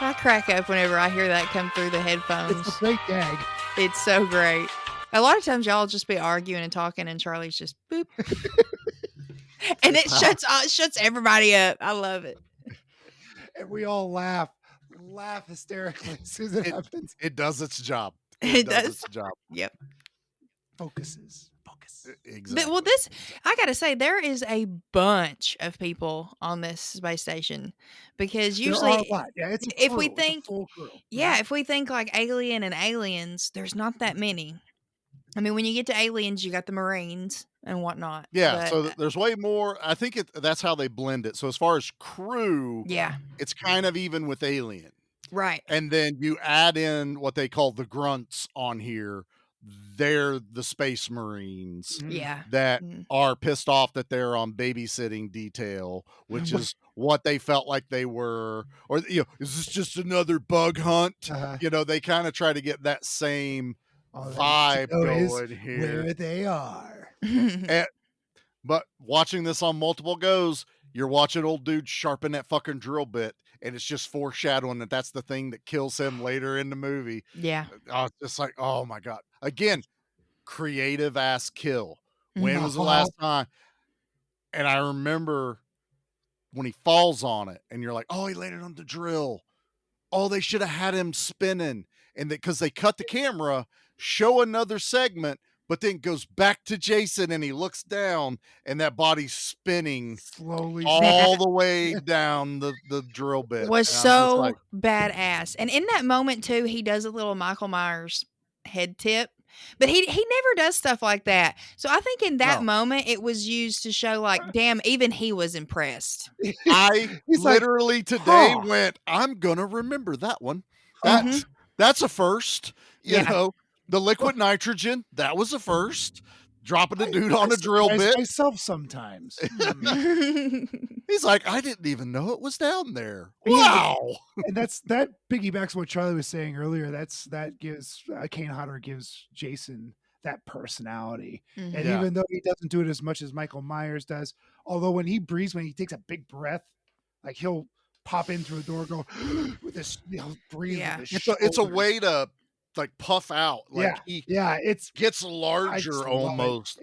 I crack up whenever I hear that come through the headphones. It's a great gag. It's so great. A lot of times y'all just be arguing and talking, and Charlie's just boop, and it shuts everybody up. I love it. And we all laugh hysterically as soon as it happens. It does its job. It does does. its job. Yep. Focus. Exactly. Well, I gotta say, there is a bunch of people on this space station because usually, There are a lot. Yeah, it's a if crew. we It's a think, full crew. yeah, if we think like Alien and Aliens, there's not that many. I mean, when you get to Aliens, you got the Marines and whatnot. Yeah, but, so there's way more. I think that's how they blend it. So as far as crew, yeah, it's kind of even with Alien. right. And then you add in what they call the grunts on here. They're the Space Marines Yeah. that are pissed off that they're on babysitting detail, which is what they felt like they were. Or, is this just another bug hunt? They kind of try to get that same vibe going here. Where they are. But watching this on multiple goes, you're watching old dude sharpen that fucking drill bit, and it's just foreshadowing that that's the thing that kills him later in the movie. Yeah. It's just like, oh my God. Again, creative ass kill. When was the last time? And I remember when he falls on it, and you're like, oh, he landed on the drill. Oh, they should have had him spinning. And because they cut the camera, show another segment, but then goes back to Jason and he looks down and that body's spinning slowly all the way down the drill bit. Was so badass. And in that moment too, he does a little Michael Myers head tip, but he never does stuff like that. So I think in that moment it was used to show like, damn, even he was impressed. I literally today went, I'm gonna remember that one. That's a first. You know, the liquid nitrogen, that was a first. Dropping the dude on a drill bit. Myself sometimes. He's like, I didn't even know it was down there. Wow. And that piggybacks what Charlie was saying earlier. That gives Kane Hodder gives Jason that personality. And even though he doesn't do it as much as Michael Myers does, although when he breathes, when he takes a big breath, like he'll pop in through a door, go with this, breathe. Yeah. With his It's a way to like puff out. Like it gets larger almost.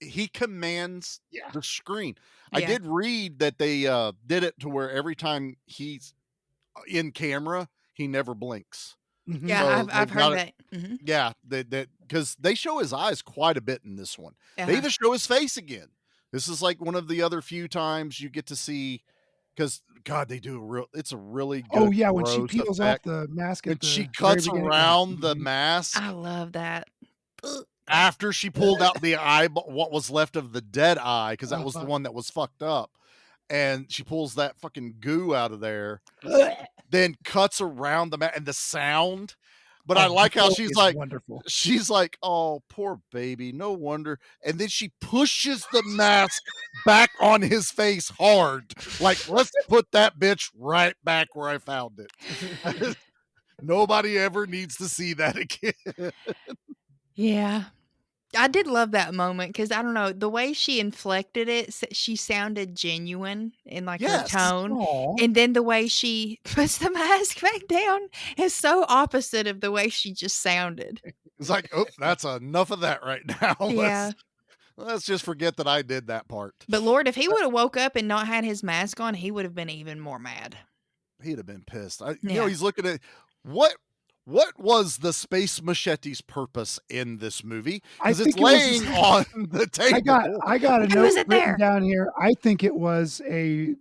He commands Yeah. the screen. Yeah. I did read that they did it to where every time he's in camera, he never blinks. Yeah, So I've they've heard got that. it. Yeah, that because they show his eyes quite a bit in this one. They Uh-huh. even show his face again. This is like one of the other few times you get to see, because God, they do it's a really good. Oh yeah, when she gross peels effect. off the mask When at the she very cuts beginning. around the mask I love that. after she pulled out the eye, what was left of the dead eye, because that was the one that was fucked up, and she pulls that fucking goo out of there, then cuts around the mask and the sound. But I like how she's like, wonderful. She's like, oh, poor baby, no wonder. And then she pushes the mask back on his face hard. Like, let's put that bitch right back where I found it. Nobody ever needs to see that again. Yeah. I did love that moment because I don't know, the way she inflected it, she sounded genuine in like her tone. Aw. And then the way she puts the mask back down is so opposite of the way she just sounded. It's like, oh, that's enough of that right now. Yeah. Let's just forget that I did that part. But Lord, if he would have woke up and not had his mask on, he would have been even more mad. He'd have been pissed. Yeah. He's looking at what was the Space Machete's purpose in this movie? Because it's laying on the table. I got a Who note is it there? written down here. I think it was a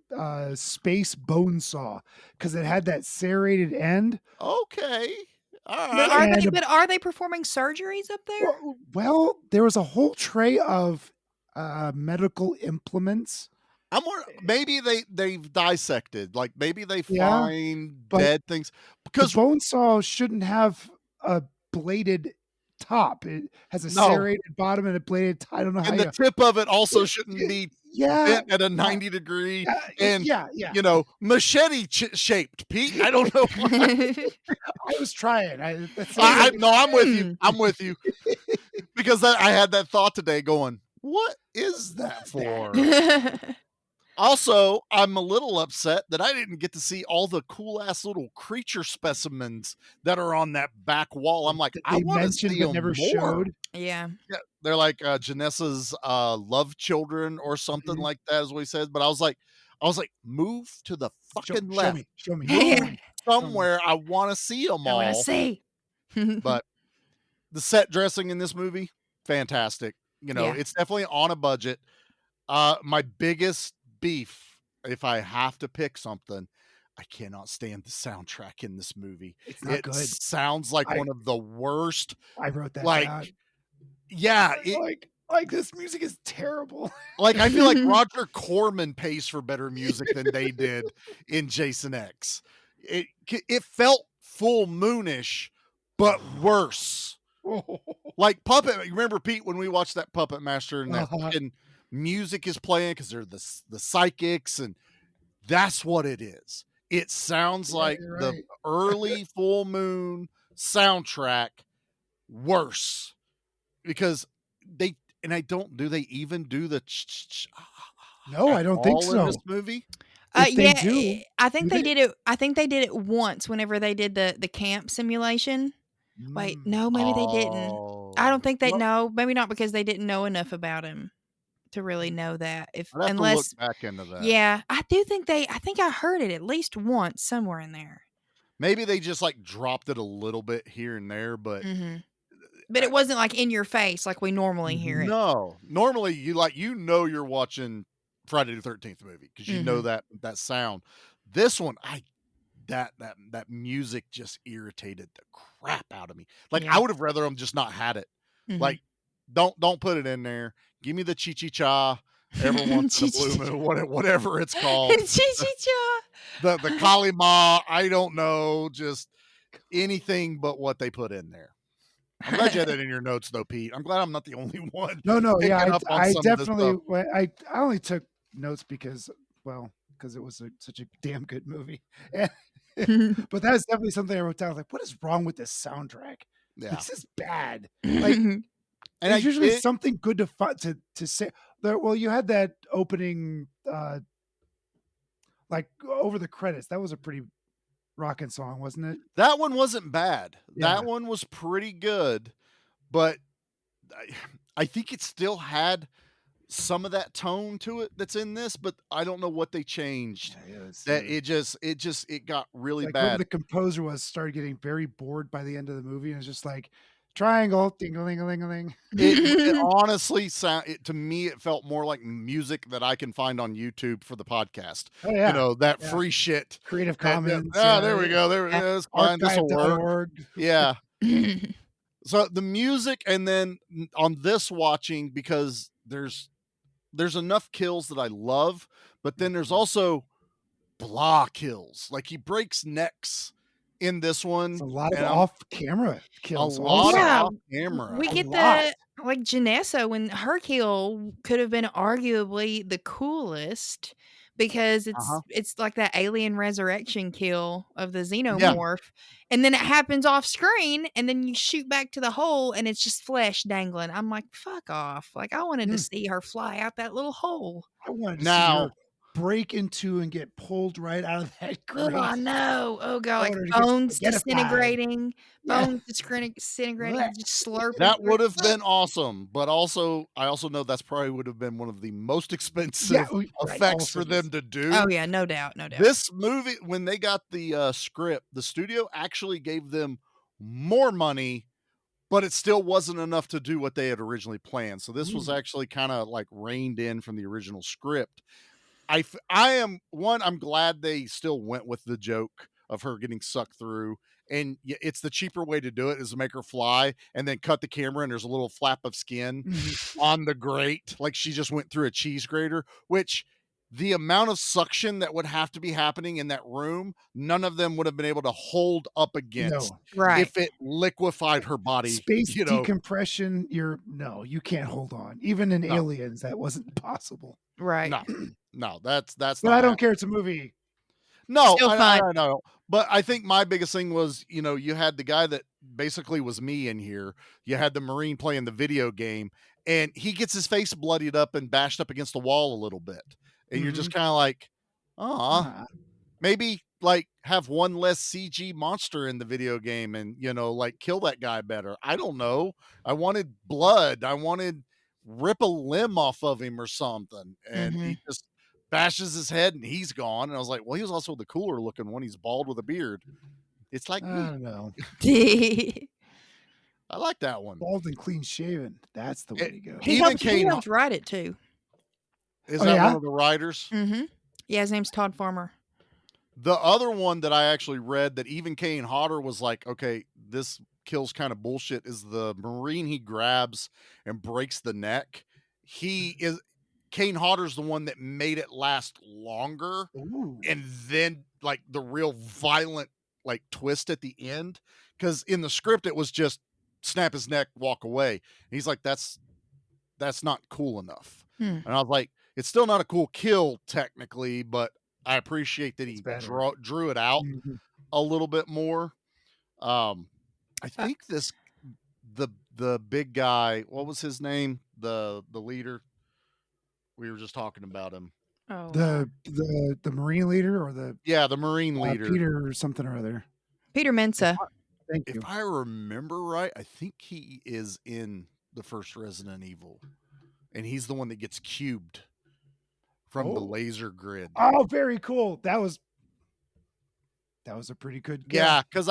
space bone saw because it had that serrated end. Okay. All right. But are they performing surgeries up there? Well, there was a whole tray of medical implements I'm more maybe they've dissected, like maybe they Yeah, find but dead things the because bone saw shouldn't have a bladed top. It has a no, serrated bottom and a bladed top. I don't know how and the you. tip of it also shouldn't be Yeah, bent at a yeah, 90-degree yeah, and, yeah. machete shaped, Pete. I don't know why. I was trying. That's the only No, I'm with you. Hmm. I'm with you because I had that thought today going, "What is that for?" Also, I'm a little upset that I didn't get to see all the cool ass little creature specimens that are on that back wall. I'm like, that I they want to mentioned see but them never more. showed. Yeah. Yeah, they're like Janessa's love children or something Mhm. like that, is what he said. But I was like, move to the fucking Show left, me, show me, show move me, show me. somewhere. I want to see them I want to all. see. But the set dressing in this movie, fantastic. Yeah. It's definitely on a budget. My biggest beef, if I have to pick something, I cannot stand the soundtrack in this movie. It's not It good. sounds like I one of the worst. I wrote that Like, down. yeah, Like this music is terrible. like I feel like Roger Corman pays for better music than they did in Jason X. It felt full moonish, but worse. Like Puppet. Remember, Pete, when we watched that Puppet Master and that fucking music is playing because they're the psychics, and that's what it is. It sounds Yeah, like you're the right. early full moon soundtrack worse because they and I don't do they even do the No, I don't think all in so. this movie? If they Yeah, do, I think do they they? did it. I think they did it once whenever they did the camp simulation. Wait, no, maybe they didn't. I don't think they Well, know. Maybe not because they didn't know enough about him to really know that. If I'd have to look unless, back into that. yeah, I do think they. I think I heard it at least once somewhere in there. Maybe they just like dropped it a little bit here and there, but Hmm. But it wasn't like in your face like we normally hear it. no. Normally you're watching Friday the 13th movie because you know Hmm. that sound. This one, that music just irritated the crap out of me. Like I Yeah. would have rather them just not had it. Mhm. Like don't put it in there. Give me the chi-chi-cha every once in a blue moon, whatever it's called. Chi-chi-cha. The Kali Ma, I don't know, just anything but what they put in there. I'm glad you had that in your notes though, Pete. I'm glad I'm not the only one No, yeah, picking up on I some of this definitely. stuff. I only took notes because, well, because it was such a damn good movie. But that's definitely something I wrote down. Like, what is wrong with this soundtrack? Yeah. This is bad. Like, And there's usually it, something good to say. Well, you had that opening, like over the credits. That was a pretty rocking song, wasn't it? that one wasn't bad. Yeah. That one was pretty good, but I think it still had some of that tone to it that's in this, but I don't know what they changed. That it got really Like whoever bad. the composer was started getting very bored by the end of the movie, and it's just like triangle, ding-a-ling-a-ling-a-ling. It honestly to me, it felt more like music that I can find on YouTube for the podcast. Oh yeah, That yeah. free shit. Creative that- Commons. there we go. That's fine. This will work. Archive.org. Yeah. So the music, and then on this watching, because there's enough kills that I love, but then there's also blah kills. Like he breaks necks in this one. It's a lot of and off-camera kills. a lot also. Yeah, of off camera. we A get lot. the like Janessa when her kill could have been arguably the coolest because it's like that alien resurrection kill of the xenomorph, and then it happens off screen, and then you shoot back to the hole, and it's just flesh dangling. I'm like, fuck off! Like I wanted to see her fly out that little hole. I wanted to see Now her break into and get pulled right out of that grate. Oh, I know. Oh god, I like wanted to get bones spaghettified. disintegrating, Yeah. bones disintegrating, Blech. just slurping. that through. would have been awesome, but I also know that's probably would have been one of the most expensive Yeah, right, effects also for them to do. Oh yeah, no doubt, no doubt. This movie, when they got the script, the studio actually gave them more money, but it still wasn't enough to do what they had originally planned. So this was actually kind of like reined in from the original script. I'm glad they still went with the joke of her getting sucked through. And it's the cheaper way to do it is to make her fly and then cut the camera, and there's a little flap of skin on the grate. Like she just went through a cheese grater, which the amount of suction that would have to be happening in that room, none of them would have been able to hold up against if it liquefied her body. Space decompression, you can't hold on. Even in Aliens, that wasn't possible. Right. No, that's But not I don't care. It's a movie. No, Still I fun. know. But I think my biggest thing was, you had the guy that basically was me in here. You had the Marine playing the video game, and he gets his face bloodied up and bashed up against the wall a little bit. And you're just kind of like, maybe like have one less CG monster in the video game and, like kill that guy better. I don't know. I wanted blood. I wanted rip a limb off of him or something. And he just bashes his head and he's gone. And I was like, well, he was also the cooler looking one. He's bald with a beard. It's like, I don't know. I like that one. Bald and clean shaven. That's the way to go. He helped write it too. Is that one of the writers? Mm-hmm. Yeah, his name's Todd Farmer. The other one that I actually read that even Kane Hodder was like, okay, this kills kind of bullshit, is the Marine he grabs and breaks the neck. Kane Hodder's the one that made it last longer. Ooh. And then like the real violent like twist at the end. Because in the script it was just snap his neck, walk away. And he's like, that's not cool enough. And I was like, it's still not a cool kill technically, but I appreciate that he drew it out a little bit more. I think the big guy, what was his name? The leader. We were just talking about him. Oh, the Marine leader or the Marine leader, Peter or something or other. Peter Mensa. Thank you. If I remember right, I think he is in the first Resident Evil, and he's the one that gets cubed from the laser grid. Oh, very cool. That was a pretty good guess. Yeah, because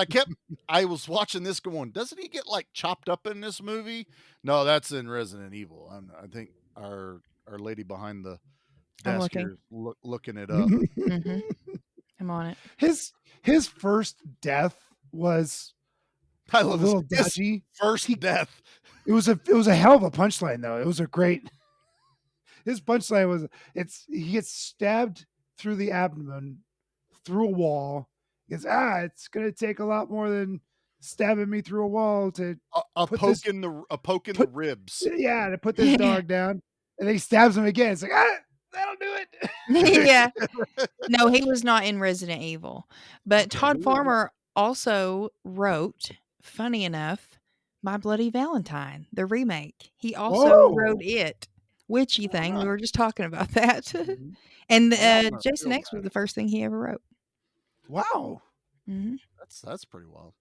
I was watching this going, doesn't he get like chopped up in this movie? No, that's in Resident Evil. I think our lady behind the desk here is looking it up. I'm on it. His first death was a little dodgy. First death. It was a hell of a punchline though. It was a great. His punchline was he gets stabbed through the abdomen, through a wall. He goes, it's gonna take a lot more than stabbing me through a wall to a poke in the ribs. Yeah, to put this dog down. And then he stabs him again. It's like, that'll do it. Yeah. No, he was not in Resident Evil. But Todd Farmer also wrote, funny enough, My Bloody Valentine, the remake. He also wrote it. Witchy thing. We were just talking about that. And Jason X was the first thing he ever wrote. Wow. Mm-hmm. That's pretty wild.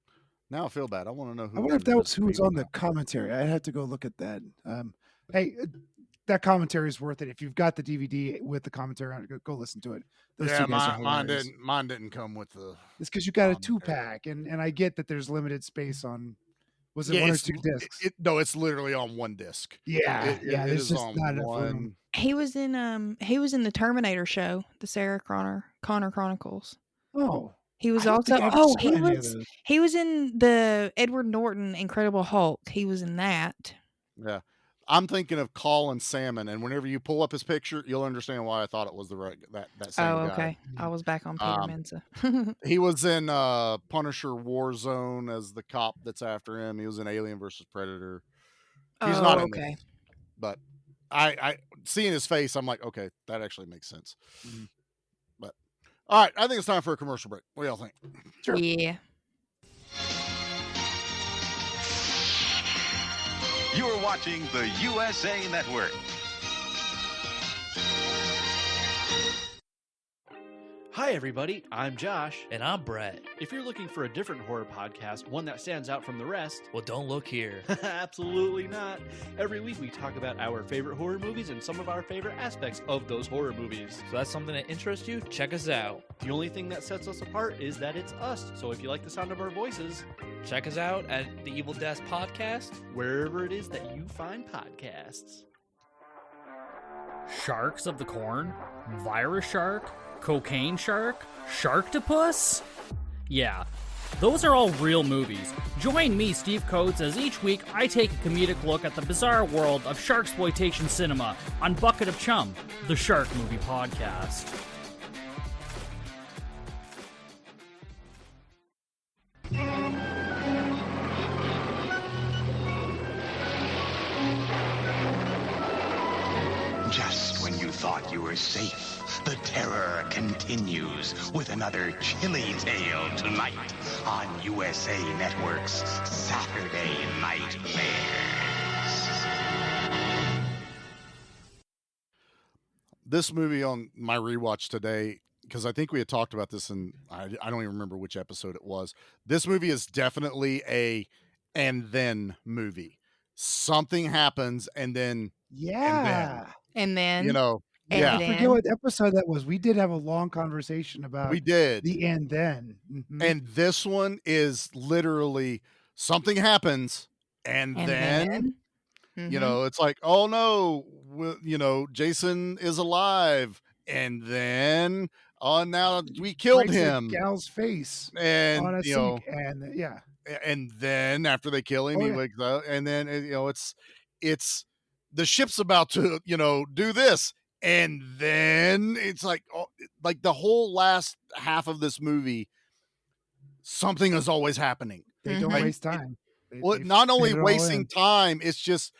Now I feel bad. I want to know who. I wonder if that was who was on the commentary. I'd have to go look at that. Hey, that commentary is worth it. If you've got the DVD with the commentary on it, go listen to it. Those two guys are mine didn't come with the. It's because you got a 2-pack, and I get that there's limited space on. Was it one or two discs? No, it's literally on one disc. Yeah, there's just not enough room. He was in the Terminator show, the Sarah Connor Chronicles. Oh. He was he was in the Edward Norton Incredible Hulk. He was in that. Yeah. I'm thinking of Colin Salmon, and whenever you pull up his picture, you'll understand why I thought it was that same guy. Oh, okay. I was back on Peter Mensa. He was in Punisher Warzone as the cop that's after him. He was in Alien vs. Predator. He's not in this, but I seeing his face, I'm like, okay, that actually makes sense. But all right, I think it's time for a commercial break. What do y'all think? Sure. Yeah. You're watching the USA Network. Hi, everybody. I'm Josh. And I'm Brett. If you're looking for a different horror podcast, one that stands out from the rest, well, don't look here. Absolutely not. Every week we talk about our favorite horror movies and some of our favorite aspects of those horror movies. So that's something that interests you? Check us out. The only thing that sets us apart is that it's us. So if you like the sound of our voices, check us out at the Evil Desk Podcast, wherever it is that you find podcasts. Sharks of the Corn? Virus Shark? Cocaine Shark? Sharktopus? Yeah, Those are all real movies. Join me, Steve Coates, as each week I take a comedic look at the bizarre world of sharksploitation cinema on Bucket of Chum, the Shark Movie Podcast. Just when you thought you were safe, the terror continues with another chilly tale tonight on USA Network's Saturday Night Bears. This movie on my rewatch today, because I think we had talked about this and I don't even remember which episode it was. This movie is definitely a and then movie. Something happens and then And then you know, I forget what episode that was. We did have a long conversation about we did the and then. Mhm. And this one is literally something happens and then you know, it's like, oh no, you know, Jason is alive, and then now we killed Breaks a him. gal's face And on a you know, sink, and yeah. and then after they kill him, Oh, he yeah. wakes up, and then you know, it's the ship's about to, you know, do this, and then it's like, oh, like the whole last half of this movie, something is always happening. They don't Like, waste time. well, They not only fit it all wasting in. time, it's just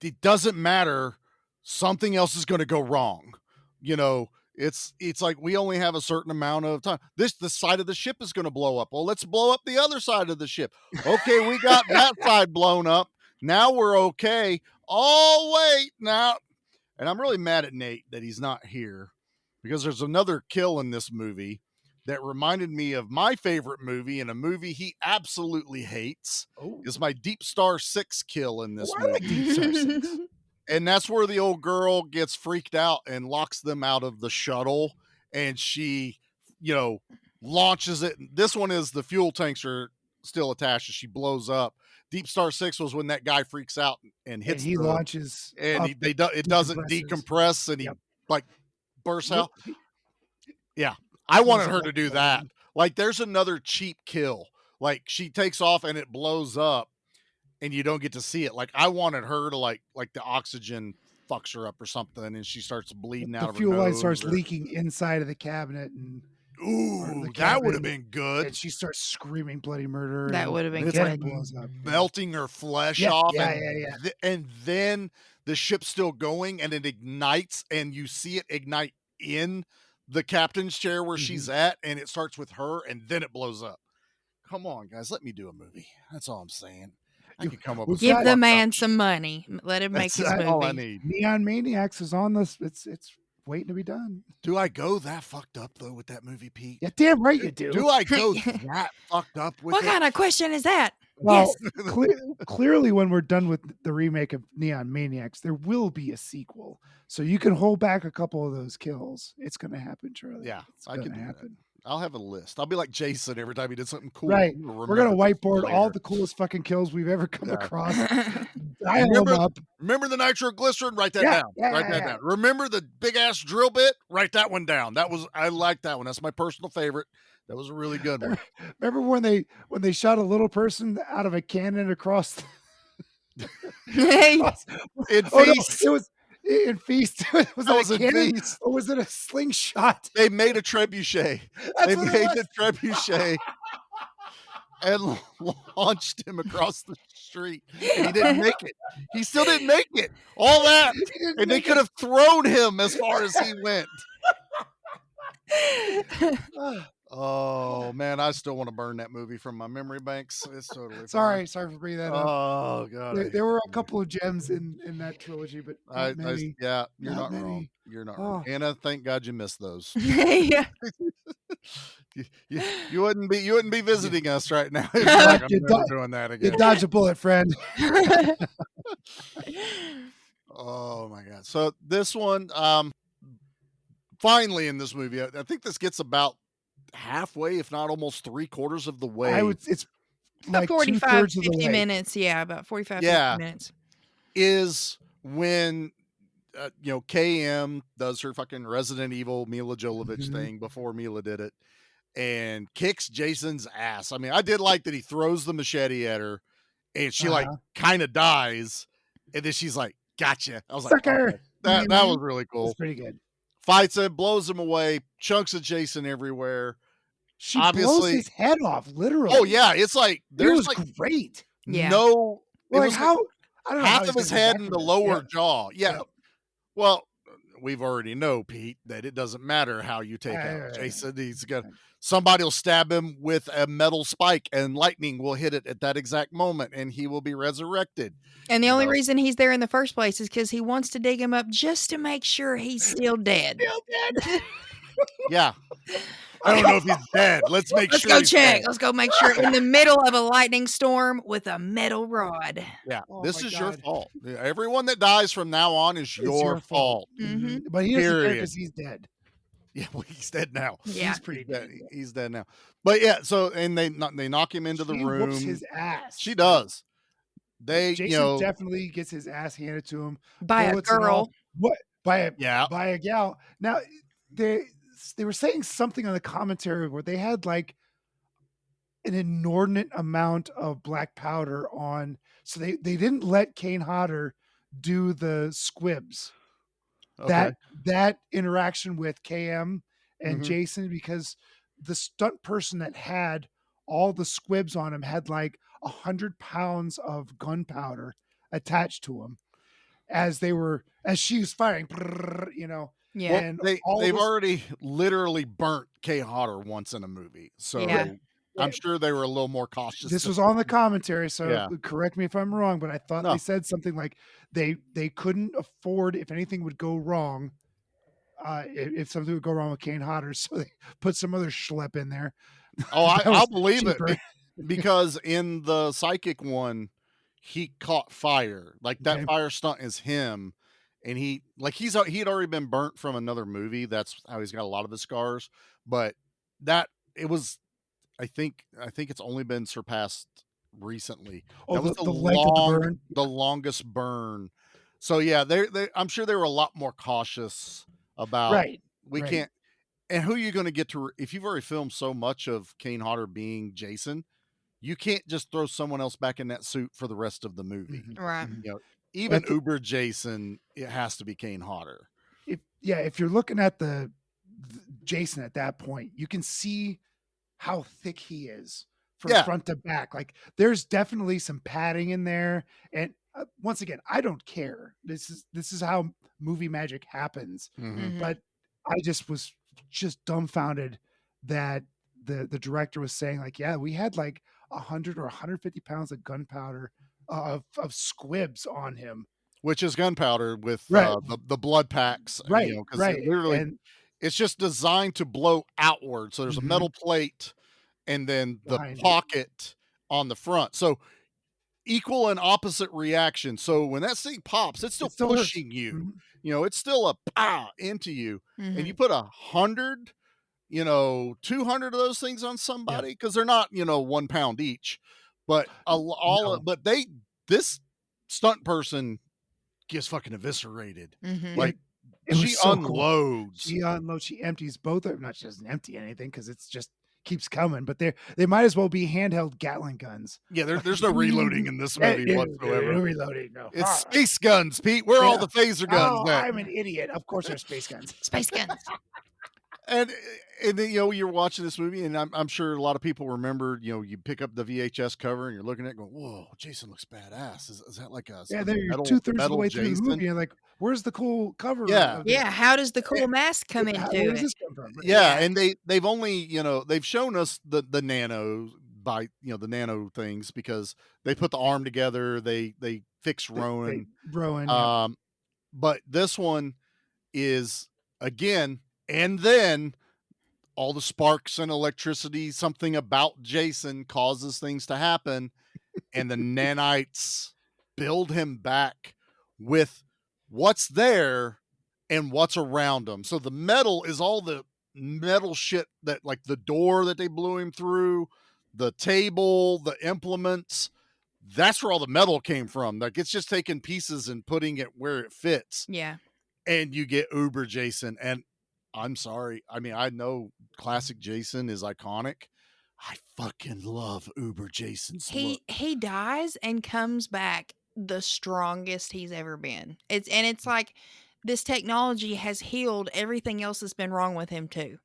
it doesn't matter. Something else is going to go wrong. You know, it's like we only have a certain amount of time. The side of the ship is going to blow up. Well, let's blow up the other side of the ship. Okay, we got that side blown up. Now we're okay. Oh, wait, now. And I'm really mad at Nate that he's not here because there's another kill in this movie that reminded me of my favorite movie, and a movie he absolutely hates is my Deep Star 6 kill in this movie. I like Deep Star 6. And that's where the old girl gets freaked out and locks them out of the shuttle, and she, you know, launches it. This one is the fuel tanks are still attached, and she blows up. Deep Star 6 was when that guy freaks out and hits And he launches and up, it doesn't decompress, and he like bursts out. Yeah. I wanted her to do that. Like, there's another cheap kill. Like, she takes off and it blows up and you don't get to see it. Like, I wanted her to like the oxygen fucks her up or something, and she starts bleeding out The of her fuel line nose starts or- leaking inside of the cabinet, and that would have been good. And she starts screaming bloody murder. That and would have been his good. head blows up. melting her flesh Yeah, off. yeah, and, yeah. And then the ship's still going and it ignites, and you see it ignite in the captain's chair where she's at, and it starts with her and then it blows up. Come on, guys, let me do a movie. That's all I'm saying. I could come up with Give some the fucked man up some money. Let him make That's his all I movie. need. Neon Maniacs is on this. It's waiting to be done. Do I go that fucked up though with that movie, Pete? Yeah, damn right you do. Do I go that fucked up with What it? kind of question is that? Well, Yes. clearly, when we're done with the remake of Neon Maniacs, there will be a sequel. So you can hold back a couple of those kills. It's going to happen, Charlie. Yeah, it's I going can to do happen. that. I'll have a list. I'll be like Jason every time he did something cool. Right. I'm We're going to remember this whiteboard all later. the coolest fucking kills we've ever come Yeah. across. Dial Remember, them up. remember the nitroglycerin? Write that Yeah, down. yeah, Write that yeah. down. Remember the big ass drill bit? Write that one down. I like that one. That's my personal favorite. That was a really good one. Remember when they shot a little person out of a cannon across? Hey. In Oh, no, Feast. it was in Feast. Was That it was a in cannon Feast. or was it a slingshot? They made a trebuchet. That's They what it made was. the trebuchet and launched him across the street. And he didn't make it. He still didn't make it. All that. And they could have thrown him as far as he went. Oh man, I still want to burn that movie from my memory banks. It's totally Sorry fine. for bringing that up. Oh god, There were a couple of gems in that trilogy, but not I many. yeah, you're Not not wrong. many. You're not wrong. Oh. Anna, thank God you missed those. Yeah. You wouldn't be visiting us right now if you're like, I'm You never do- doing that You again. dodged a bullet, friend. Oh my god. So this one, finally in this movie, I think this gets about halfway, if not almost 3/4 of the way. It's About like 45, 2/3 of the 50 way. minutes. Yeah, about 45, Yeah. 50 minutes. Is when KM does her fucking Resident Evil Mila Jovovich Mhm. thing before Mila did it, and kicks Jason's ass. I mean, I did like that he throws the machete at her and she like kind of dies. And then she's like, gotcha. I was like, Sucker. okay. That was really cool. That's pretty good. Fights him, blows him away, chunks of Jason everywhere. She blows his head off, literally. Oh yeah, it's like It was like great. no, Well, it like was how I don't know how half he's of his gonna get head back and from the this. lower jaw. Yeah. Yeah. Well, we've already know, Pete, that it doesn't matter how you take out Yeah. Jason. He's got somebody will stab him with a metal spike, and lightning will hit it at that exact moment, and he will be resurrected. And the only reason he's there in the first place is because he wants to dig him up just to make sure he's still dead. Yeah. I don't know if he's dead. Let's make Let's sure. go he's check. dead. Let's go make sure in the middle of a lightning storm with a metal rod. Yeah, Oh this my is your God. fault. Everyone that dies from now on is your fault. Mhm. But he doesn't care Period. because he's dead. Yeah, well, he's dead now. Yeah. He's pretty dead. He's dead now. But yeah, so and they knock him into the She room. whoops his ass. She does. They, Jason definitely gets his ass handed to him By a bullets and all. girl. What by a Yeah. by a gal. Now they were saying something on the commentary where they had like an inordinate amount of black powder on, so they didn't let Kane Hodder do the squibs. Okay. That interaction with KM and Mhm. Jason, because the stunt person that had all the squibs on him had like 100 pounds of gunpowder attached to him as she was firing, you know. Yeah. Well, And they've those- already literally burnt Kay Hodder once in a movie, so Yeah. I'm sure they were a little more cautious. This was on the commentary, so Yeah. correct me if I'm wrong, but I thought No. they said something like they couldn't afford if anything would go wrong, if something would go wrong with Kane Hodder, so they put some other schlep in there. Oh, That I'll was believe cheaper. it because in the psychic one, he caught fire. Like that Okay. fire stunt is him, and he had already been burnt from another movie. That's how he's got a lot of the scars. But it was, I think it's only been surpassed recently. Oh, That was the length of the burn? the longest burn. So yeah, I'm sure they were a lot more cautious about. Right. We right. can't. And who are you going to get to if you've already filmed so much of Kane Hodder being Jason? You can't just throw someone else back in that suit for the rest of the movie. Right. You know, even Uber Jason, it has to be Kane Hodder. If you're looking at the Jason at that point, you can see how thick he is from Yeah. front to back. Like there's definitely some padding in there. And once again, I don't care. This is how movie magic happens. Mhm. But I was just dumbfounded that the director was saying like, yeah, we had like 100 or 150 pounds of gunpowder of squibs on him. Which is gunpowder with Right. the blood packs. Right, You know, 'cause right. literally, And it's just designed to blow outward. So there's a Mhm. metal plate and then the Behind it. pocket on the front. So equal and opposite reaction. So when that thing pops, it's still It still hurts. pushing you. Mhm. You know, it's still a pow into you. Mhm. And you put 100, 200 of those things on somebody because they're not, 1 pound each. But this stunt person gets fucking eviscerated. Mhm. Like It was she so cool. unloads. She empties both of them. Not, she doesn't empty anything because it's just keeps coming. But they might as well be handheld Gatling guns. Yeah, there's no reloading in this movie No whatsoever. reloading. No. It's space guns, Pete. Where are all Yeah. the phaser guns Oh, at? I'm an idiot. Of course, there's space guns. Space guns. And then you're watching this movie, and I'm sure a lot of people remember. You pick up the VHS cover and you're looking at it going, "Whoa, Jason looks badass." Is that like a Yeah, they're metal, 2/3 of the metal way through the Jason? movie. You're like, where's the cool cover? Yeah. of this? Yeah. How does the cool mask come Where into does it? this come from? Yeah, and they've only they've shown us the nano by the nano things because they put the arm together. They fix Ronan. Rowan. Yeah. But this one is again, and then all the sparks and electricity, something about Jason causes things to happen, and the nanites build him back with what's there and what's around him. So the metal is all the metal shit that, like the door that they blew him through, the table, the implements. That's where all the metal came from. Like it's just taking pieces and putting it where it fits. Yeah. And you get Uber Jason. And I'm sorry. I mean, I know classic Jason is iconic. I fucking love Uber Jason's look. He dies and comes back the strongest he's ever been. It's like this technology has healed everything else that's been wrong with him too.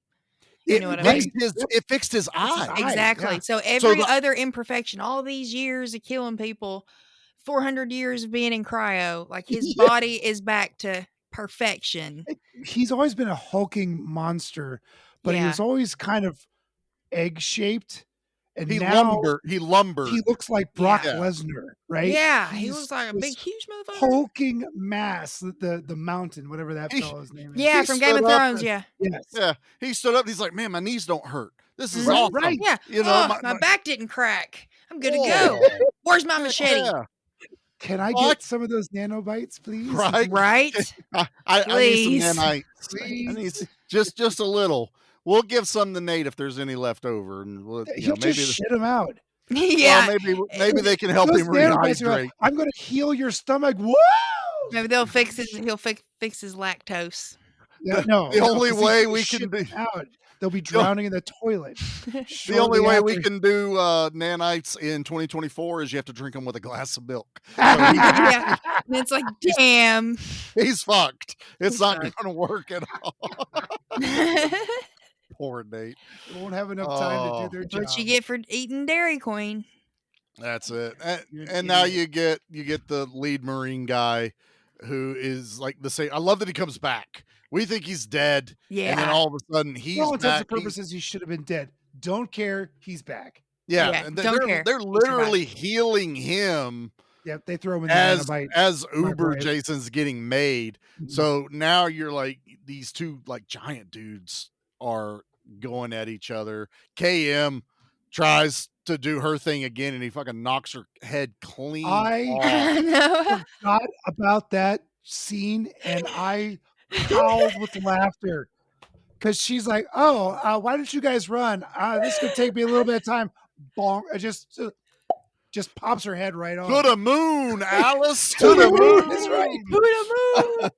You know what I mean? It fixed his eye. Exactly. Yeah. So every other imperfection, all these years of killing people, 400 years of being in cryo, like his body is back to perfection. He's always been a hulking monster, but he was always kind of egg-shaped. And He now lumbered. he looks like Brock Lesnar, right? Yeah, he He's looks like a this big, huge motherfucker. hulking mass, the mountain, whatever that fellow's name is. Yeah, He from Game of stood up Thrones. and- Yeah. Yes. Yeah. He stood up. And he's like, man, my knees don't hurt. This is Mhm. awesome. Right. Yeah. You know, my back didn't crack. I'm good to Oh. go. Where's my machete? Yeah. Can I get some of those nanobites, please? Right. Right? I need Please. some nanites. Please. I need just a little. We'll give some to Nate if there's any left over, and we'll, He'll maybe just shit him out. Yeah. Well, maybe they can help Those him nanobites are like, rehydrate. I'm going to heal your stomach. Woo! Maybe they'll fix his. He'll fix his lactose. No, The only 'cause way he's we shit can do out. They'll be drowning in the toilet. the only way we can do nanites in 2024 is you have to drink them with a glass of milk. So Yeah. And it's like, damn. he's fucked. It's not going to work at all. Poor Nate. They won't have enough time to do their job. What you get for eating Dairy Queen? That's it. You're an And now idiot. you get the lead Marine guy who is like the same. I love that he comes back. We think he's dead. And then Yeah. all of a sudden he's For all intents back. and purposes, he should have been dead. Don't care. He's back. Yeah. Yeah, And don't care. they're literally healing him Yep, they throw him in the as nanobite Uber microwave. Jason's getting made. Mhm. So now you're like, these two like giant dudes are going at each other. KM tries to do her thing again and he fucking knocks her head clean I off. forgot about that scene and I howled with laughter because she's like, "Oh, why don't you guys run? This could take me a little bit of time." Bonk! Just pops her head right off. To the moon, Alice. To the moon. That's right. To the moon.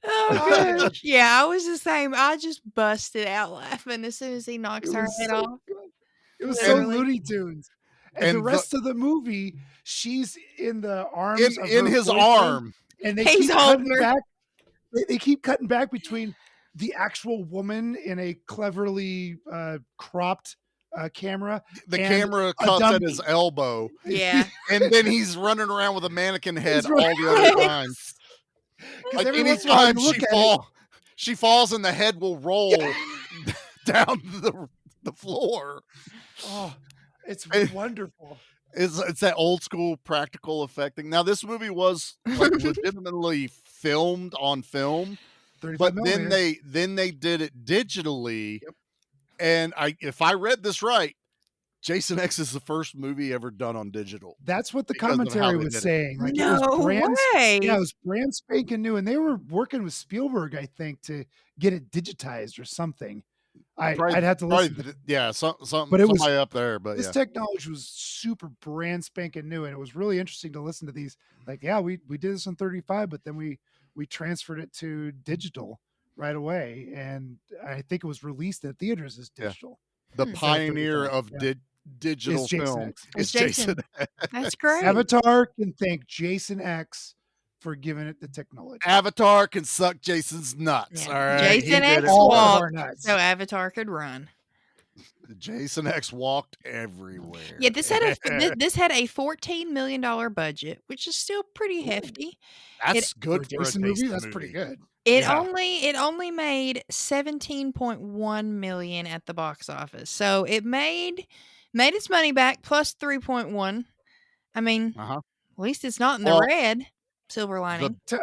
Oh gosh. Yeah, I was the same. I just busted out laughing as soon as he knocks her head off. It was so Literally. Looney Tunes. And the And rest of the movie, she's in the arms of in her his boyfriend, arm. and they He's keep holding cutting her. back. They keep cutting back between the actual woman in a cleverly cropped camera. The and camera a cuts at dummy. his elbow. Yeah. And then he's running around with a mannequin head He's all the other time. 'Cause Like every once in a while anytime you look at it, she falls and the head will roll down the floor. oh, it's And- wonderful. It's that old school practical effect thing. Now this movie was like legitimately filmed on film, 35 but millimeter. then they did it digitally. And if I read this right, Jason X is the first movie ever done on digital. That's what the because of how commentary they was did it. saying. Like it No was brand, way. yeah, it was brand spanking new, and they were working with Spielberg, I think, to get it digitized or something. I'd have to listen. Something, But it was- somebody up there, but This yeah. technology was super brand spanking new, and it was really interesting to listen to these. Like, yeah, we did this on 35, but then we transferred it to digital right away, and I think it was released at theaters as Yeah. digital. The Instead of pioneer 35, of yeah. digital It's Jason film X. is It's Jason. Jason. That's great. Avatar can thank Jason X for giving it the technology. Avatar can suck Jason's nuts. Yeah. All right. He Jason did X it. All of our walked nuts. so Avatar could run. Jason X walked everywhere. Yeah, this had a $14 million budget, which is still pretty hefty. That's For a good for a Jason movie, Jason that's pretty good. It Yeah. only made 17.1 million at the box office. So it made its money back plus 3.1. I mean, Uh-huh. at least it's not in the Well, red. Silver lining. Tell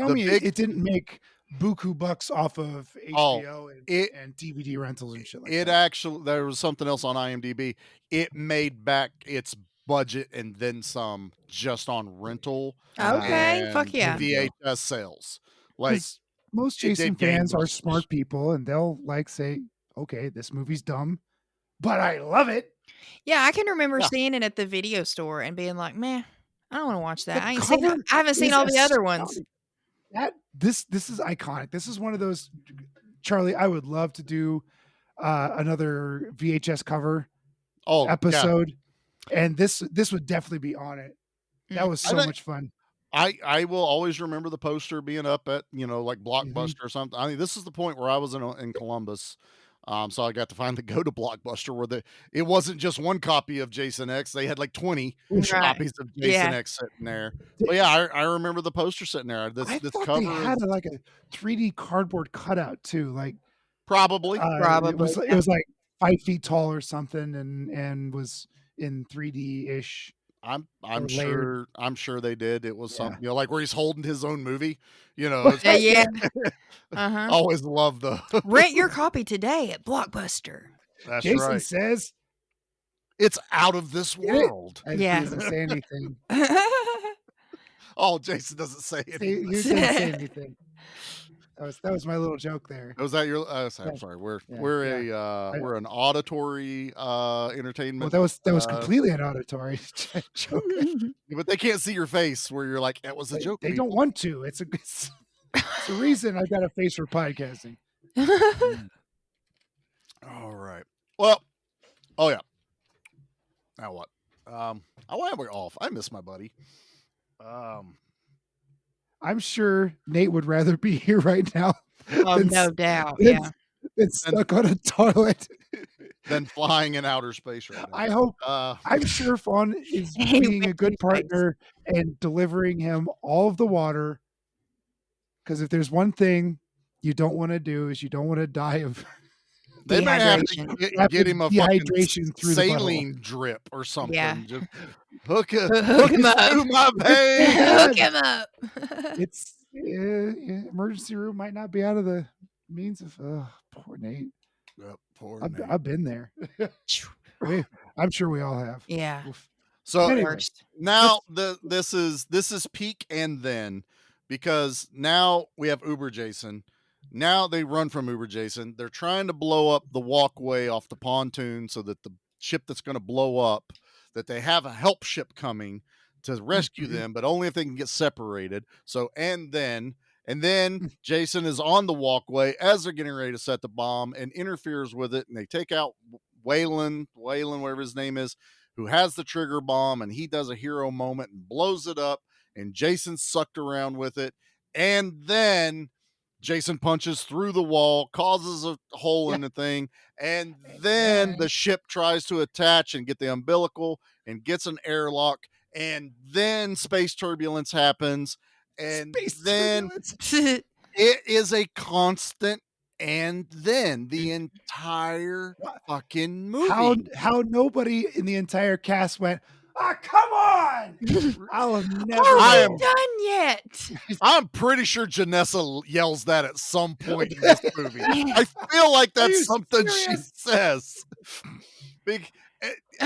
The me big- it didn't make buku bucks off of Oh, HBO it- and DVD rentals and shit like It that. actually, there was something else on IMDb. It made back its budget and then some just on rental. Okay, and fuck yeah. VHS sales. Like, Because most it Jason did fans are gangbusters. smart people, and they'll like say, "Okay, this movie's dumb, but I love it." Yeah, I can remember Yeah. seeing it at the video store and being like, "Man, I don't want to watch that. The I cover haven't seen is all the other ones." astounding. That this is iconic. This is one of those, Charlie. I would love to do another VHS cover episode, and this would definitely be on it. That was so much fun. I will always remember the poster being up at, like Blockbuster or something. I mean, this is the point where I was in Columbus. So I got to finally go to Blockbuster where it wasn't just one copy of Jason X. They had like 20 copies of Jason X sitting there. But yeah, I remember the poster sitting there. I This thought cover they had like a 3D cardboard cutout too. Like probably it was like 5 feet tall or something, and was in 3D ish. I'm sure they did. It was something, like where he's holding his own movie. It's Yeah. Always love the Rent your copy today at Blockbuster. That's Jason right. says it's out of this world. And he doesn't say anything. Oh, Jason doesn't say anything. He doesn't say anything. That was my little joke there. Was that your? I'm sorry. We're an auditory entertainment. Well, that was completely an auditory joke. But they can't see your face where you're like, that was a joke. They don't want to. It's a reason I got a face for podcasting. All right. Well. Oh yeah. Now what? Why am we off? I miss my buddy. I'm sure Nate would rather be here right now. Oh, no doubt. Yeah. It's stuck on a toilet. Than flying in outer space right now. I hope. I'm sure Fawn is being a good partner and delivering him all of the water. Because if there's one thing you don't want to do is you don't want to die of. They might have to get him a dehydration through saline drip or something. Yeah. Just hook him up through my veins. Hook him up. It's emergency room might not be out of the means of. Poor Nate. Poor Nate. Nate. I've been there. I'm sure we all have. Yeah. So anyway, now this is peak and then, because now we have Uber Jason. Now they run from Uber Jason. They're trying to blow up the walkway off the pontoon so that the ship that's going to blow up, that they have a help ship coming to rescue them, but only if they can get separated. So, and then Jason is on the walkway as they're getting ready to set the bomb and interferes with it. And they take out Waylon, whatever his name is, who has the trigger bomb, and he does a hero moment and blows it up, and Jason's sucked around with it. And then Jason punches through the wall, causes a hole in the thing, and then the ship tries to attach and get the umbilical and gets an airlock, and then space turbulence happens, and it is a constant. And then the entire fucking movie. How nobody in the entire cast went, come on! I'll never. Are we done yet? I'm pretty sure Janessa yells that at some point in this movie. I feel like that's something she says.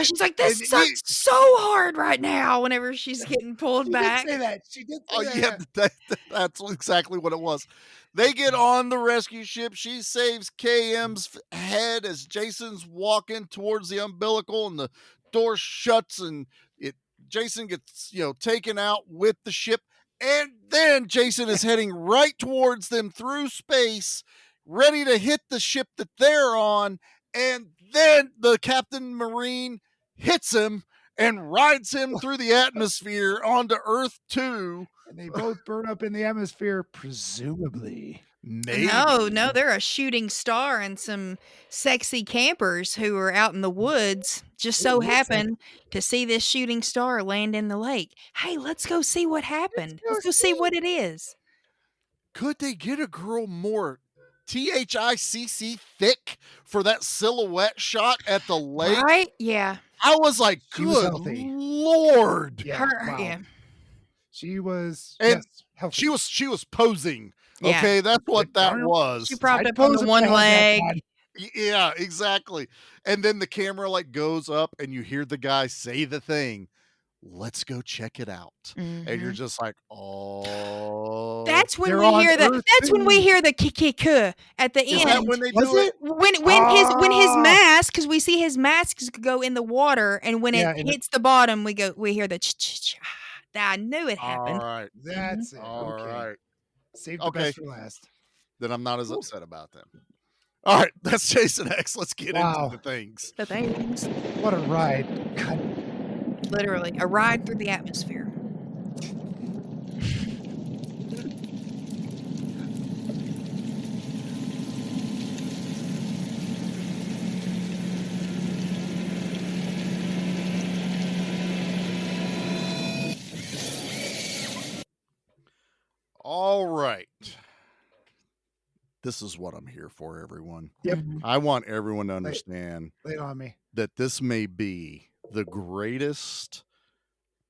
She's like, this sucks so hard right now whenever she's getting pulled back. Did say that. She did say that. Yeah, that's exactly what it was. They get on the rescue ship. She saves KM's head as Jason's walking towards the umbilical, and the door shuts, and Jason gets taken out with the ship, and then Jason is heading right towards them through space, ready to hit the ship that they're on, and then the Captain Marine hits him and rides him through the atmosphere onto Earth 2. And they both burn up in the atmosphere, presumably. Maybe. No, they're a shooting star and some sexy campers who are out in the woods just so happen to see this shooting star land in the lake. Hey, let's go see what happened. Let's go see what it is. Could they get a girl more THICC thick for that silhouette shot at the lake? Right? Yeah. I was like, good Lord. Yeah, Yeah. She was, and healthy. she was posing. Yeah. Okay, that's what that was. She propped up on the one leg. Yeah, exactly. And then the camera goes up, and you hear the guy say the thing, "Let's go check it out." Mm-hmm. And you're just like, oh. That's when we hear the. That's when we hear the kick at the end. Is that when they do it? When his mask, because we see his masks go in the water, and when it hits the bottom, we hear the ch. I knew it happened. All right, that's it. All right. Save the Okay. best for last. Then I'm not as upset about them. All right, that's Jason X. Let's get Wow. into the things. The things. What a ride. God. Literally, a ride through the atmosphere. All right. This is what I'm here for, everyone. Yep. I want everyone to understand Lay it on me. that this may be the greatest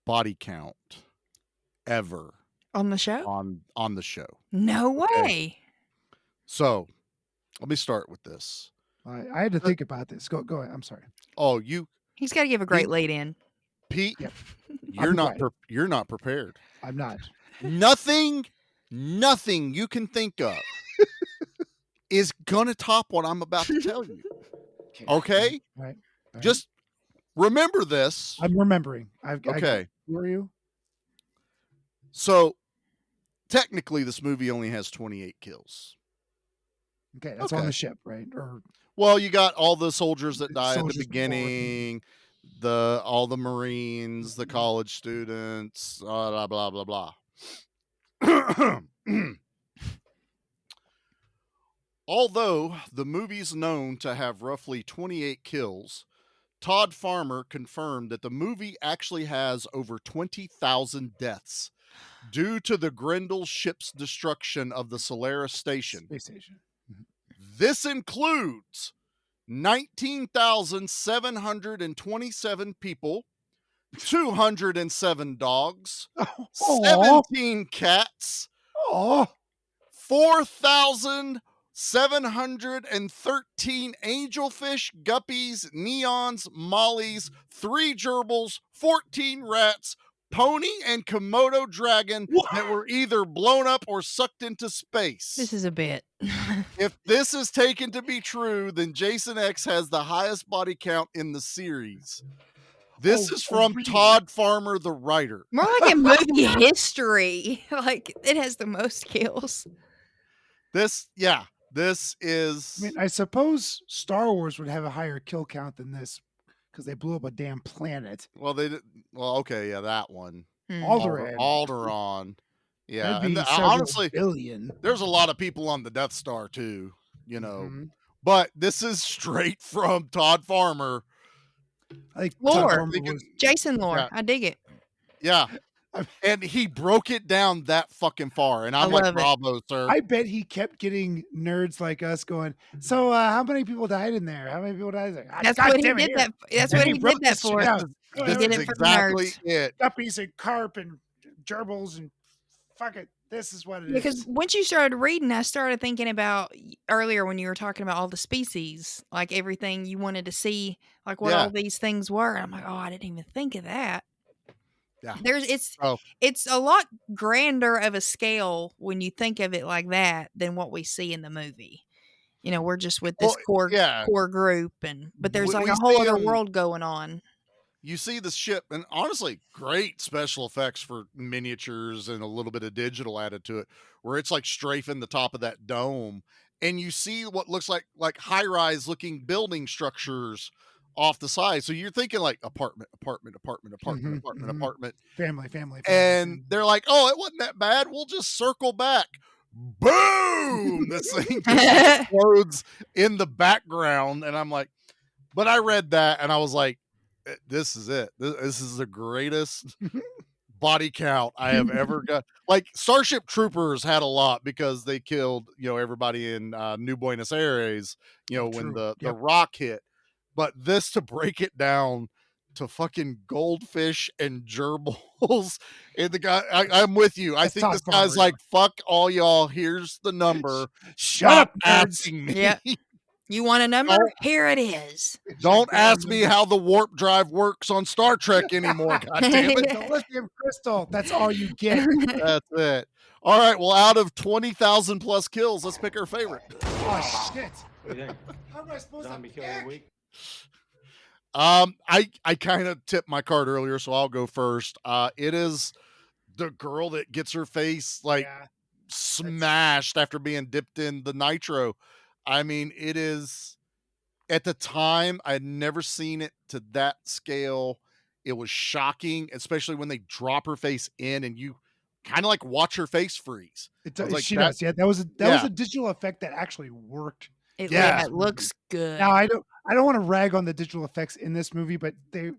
body count ever On the show? on the show. No way. Okay. So, let me start with this. I had to think about this. Go ahead. I'm sorry. Oh, He's got to give a great lead in. Pete, Yep. you're not prepared. I'm not. Nothing you can think of is gonna top what I'm about to tell you. Okay? Right. Just remember this. I'm remembering. Okay. Who are you? So technically this movie only has 28 kills. Okay, that's on the ship, right? Or well, you got all the soldiers that die at the soldiers beginning, all the Marines, the college students, blah blah blah blah. Although the movie's known to have roughly 28 kills, Todd Farmer confirmed that the movie actually has over 20,000 deaths due to the Grendel ship's destruction of the Solaris station. Space station. This includes 19,727 people, 207 dogs, 17 cats, 4,713 angelfish, guppies, neons, mollies, 3 gerbils, 14 rats, pony and Komodo dragon that were either blown up or sucked into space. This is a bit. If this is taken to be true, then Jason X has the highest body count in the series. This is from Todd Farmer, the writer. More like a movie history. Like, it has the most kills. This is... I mean, I suppose Star Wars would have a higher kill count than this because they blew up a damn planet. Well, they did. Well, okay, yeah, that one. Alderaan. Yeah, That'd be and several honestly, billion. There's a lot of people on the Death Star too, you know. But this is straight from Todd Farmer. Like lore. Jason lore. Yeah. I dig it. Yeah. And he broke it down that fucking far. And I'm like, bravo, sir. I bet he kept getting nerds like us going, so how many people died in there? How many people died there? That's what he did that. That's what he did that for. He did it for exactly it. Guppies and carp and gerbils and fuck it. This is what it is. Because once you started reading, I started thinking about earlier when you were talking about all the species, like everything you wanted to see, like what all these things were. And I'm like, oh, I didn't even think of that. Yeah. It's a lot grander of a scale when you think of it like that than what we see in the movie. You know, we're just with this core group, but there's like a whole other world going on. You see the ship, and honestly, great special effects for miniatures and a little bit of digital added to it, where it's like strafing the top of that dome, and you see what looks like high-rise looking building structures off the side. So you're thinking like apartment, family. And they're like, oh, it wasn't that bad. We'll just circle back. Boom! This thing just explodes in the background. And I'm like, but I read that and I was like, this is it. This is the greatest body count I have ever got. Like Starship Troopers had a lot because they killed, everybody in New Buenos Aires, when the rock hit. But this, to break it down to fucking goldfish and gerbils, and the guy, I'm with you. I think this guy's like, fuck all y'all. Here's the number. Shut up, asking me. Yeah. You want a number? Here it is. Don't ask me how the warp drive works on Star Trek anymore. God damn it. The lithium crystal. That's all you get. That's it. All right. Well, out of 20,000 plus kills, let's pick our favorite. Oh shit. What do you think? How am I supposed Zombie to kill of the week? I kind of tipped my card earlier, so I'll go first. It is the girl that gets her face smashed after being dipped in the nitro. I mean, it is, at the time, I had never seen it to that scale. It was shocking, especially when they drop her face in and you kind of like watch her face freeze. She does. Yeah, that was a digital effect that actually worked. It Yeah. looks good. Now I don't want to rag on the digital effects in this movie, but the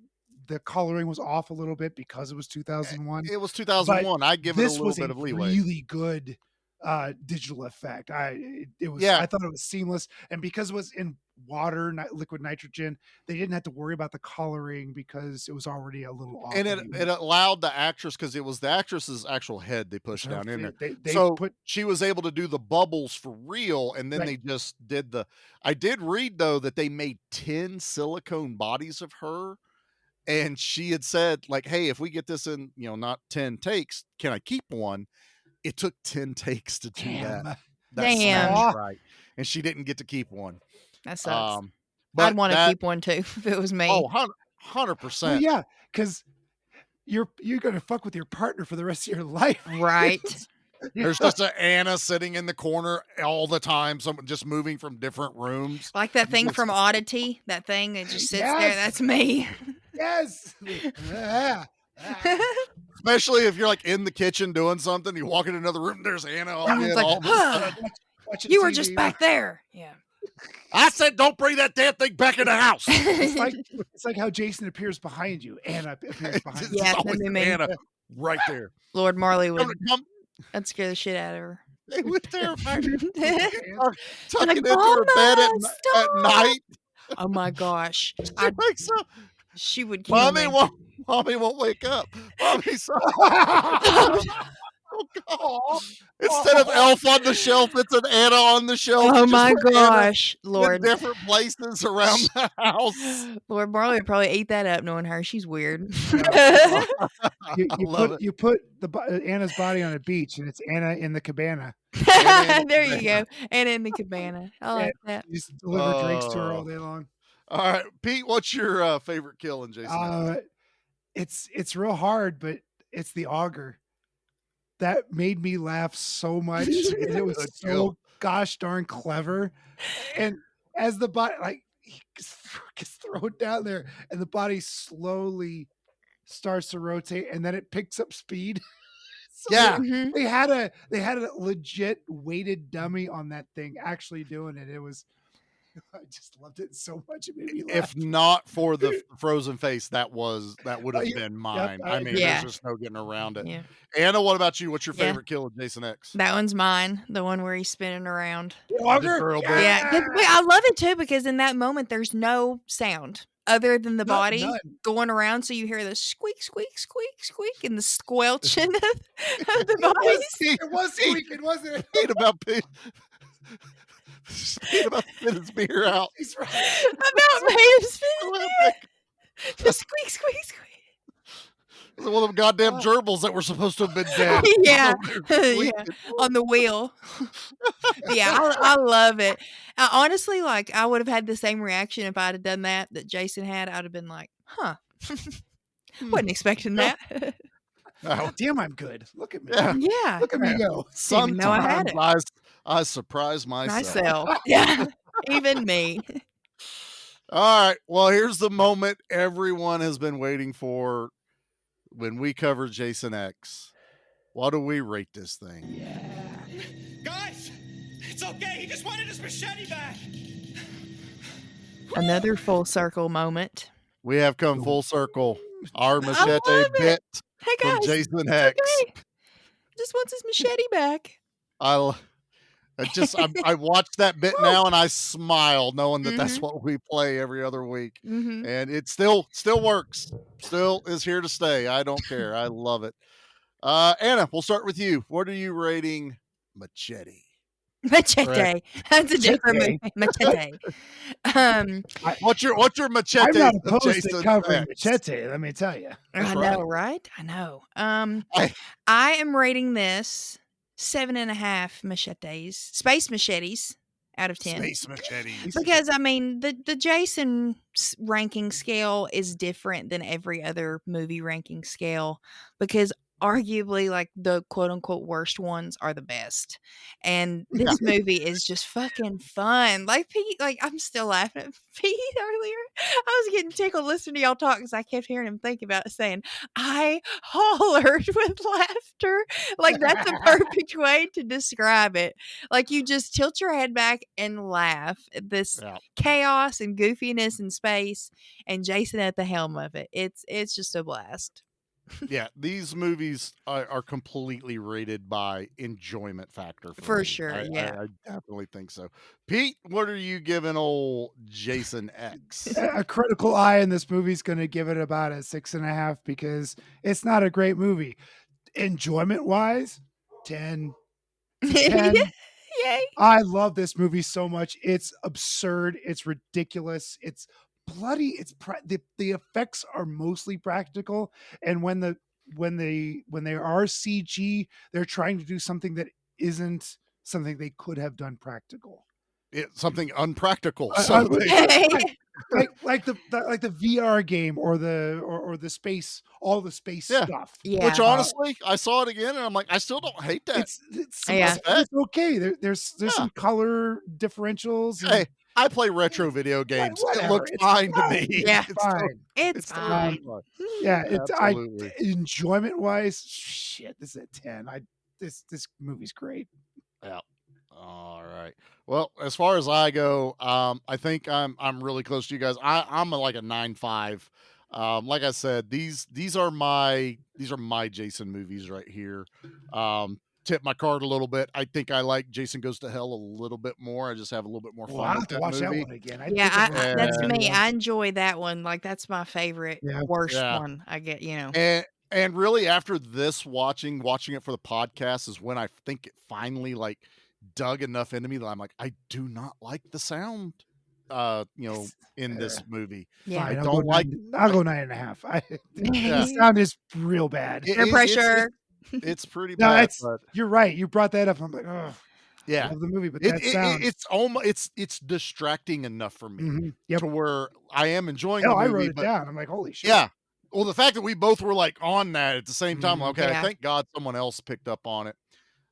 coloring was off a little bit because it was 2001. It was 2001. I give it a little bit of leeway. This was a really good digital effect. I thought it was seamless, and because it was in water, liquid nitrogen, they didn't have to worry about the coloring because it was already a little off. And it allowed the actress, because it was the actress's actual head they pushed down in there. They so put, she was able to do the bubbles for real, and then they just did I did read, though, that they made 10 silicone bodies of her, and she had said, like, hey, if we get this in, not 10 takes, can I keep one? It took 10 takes to do that. Damn. Right. And she didn't get to keep one. That sucks. But I'd want to keep one too if it was me. Oh, 100%. well, yeah, because you're gonna fuck with your partner for the rest of your life, right? There's just an Anna sitting in the corner all the time, someone just moving from different rooms. Like that thing from Oddity, that thing that just sits there. That's me. Yes. Especially if you're like in the kitchen doing something, you walk in another room, there's Anna all You were just back there. Yeah. I said, don't bring that damn thing back in the house. It's like how Jason appears behind you. Anna appears behind you. Yeah, always Anna right there. Lord Marley would. That'd scare the shit out of her. They would terrify her. Tucking into her bed at night. Oh my gosh. She would kill Mommy me. Mommy won't wake up. Mommy's Oh, God. Instead of Elf on the Shelf, it's an Anna on the Shelf. Oh my gosh, Lord! In different places around the house. Lord Marley would probably eat that up, knowing her. She's weird. You put Anna's body on a beach, and it's Anna in the cabana. There you go, Anna in the cabana. I like that. You just deliver drinks to her all day long. All right, Pete, what's your favorite kill in Jason? It's real hard, but it's the auger. That made me laugh so much, and it was so gosh darn clever. And as the body, like, he gets thrown down there, and the body slowly starts to rotate, and then it picks up speed. They had a legit weighted dummy on that thing actually doing it. I just loved it so much. It made me laugh. If not for the frozen face, that would have been mine. I mean, there's just no getting around it. Yeah. Anna, what about you? What's your favorite kill of Jason X? That one's mine. The one where he's spinning around. Yeah. I love it too, because in that moment, there's no sound other than the body going around. So you hear the squeak, squeak, squeak, squeak, and the squelching of the bodies. It was squeaking, wasn't it? Pete about spit his beer out. He's right. About made him spit his beer. The squeak, squeak, squeak. One of them goddamn gerbils that were supposed to have been dead. Yeah. On the wheel. Yeah, I love it. Honestly, like, I would have had the same reaction if I'd have done that Jason had. I'd have been like, huh. Wasn't expecting that. Oh, damn, I'm good. Look at me. Yeah. Look at me go. Didn't know I had it. I surprised myself. Yeah. Even me. All right. Well, here's the moment everyone has been waiting for when we cover Jason X. What do we rate this thing? Guys, it's okay. He just wanted his machete back. Another full circle moment. We have come full circle. Our machete bit from Jason X. Okay. Just wants his machete back. I watched that bit now and I smile knowing that that's what we play every other week. And it still works. Still is here to stay. I don't care. I love it. Anna, we'll start with you. What are you rating Machete? Machete. Correct. That's a different movie. Machete. What's your machete? I'm not opposed to covering Machete, let me tell you. I know, right? I know. I am rating this 7.5 machetes, space machetes out of 10. Space machetes. Because I mean, the Jason ranking scale is different than every other movie ranking scale, because arguably like the quote unquote worst ones are the best. And this movie is just fucking fun. Like Pete, like I'm still laughing at Pete earlier. I was getting tickled listening to y'all talk because I kept hearing him think about it saying, I hollered with laughter. Like that's a perfect way to describe it. Like you just tilt your head back and laugh at this chaos and goofiness in space and Jason at the helm of it. It's just a blast. Yeah, these movies are completely rated by enjoyment factor For me. sure, I yeah. definitely think so. Pete, what are you giving old Jason X? A critical eye in this movie is going to give it about a 6.5 because it's not a great movie. Enjoyment wise, 10. 10. Yay. I love this movie so much. It's absurd. It's ridiculous. It's bloody. It's the effects are mostly practical, and when they are CG, they're trying to do something that isn't something they could have done practical. It's something unpractical. Like the VR game or the space, all the space stuff. Yeah. Which honestly, I saw it again and I'm like, I still don't hate that. It's okay. There's some color differentials. Hey, I play retro video games. It looks fine to me. Yeah, it's fine. It's fine. Yeah, Absolutely. Enjoyment wise, shit, this is a 10. This movie's great. Yeah. All right. Well, as far as I go, I think I'm really close to you guys. I'm like a 9.5. Like I said, these are my Jason movies right here. Tip my card a little bit. I think I like Jason Goes to Hell a little bit more. I just have a little bit more fun. I'll with have to that watch movie. that one again. That's me. I enjoy that one. Like that's my favorite worst one. I get, And really after this watching it for the podcast is when I think it finally like dug enough into me that I'm like, I do not like the sound in this movie. Yeah, I don't like I'll go 9.5. The sound is real bad. Air pressure. It's pretty No, bad. But you're right. You brought that up. I'm like, oh, yeah, I love the movie, but that sound. It's almost it's distracting enough for me to where I am enjoying Hell, the movie. I wrote it down. I'm like, holy shit. Yeah. Well, the fact that we both were like on that at the same time, okay, Yeah. thank God someone else picked up on it.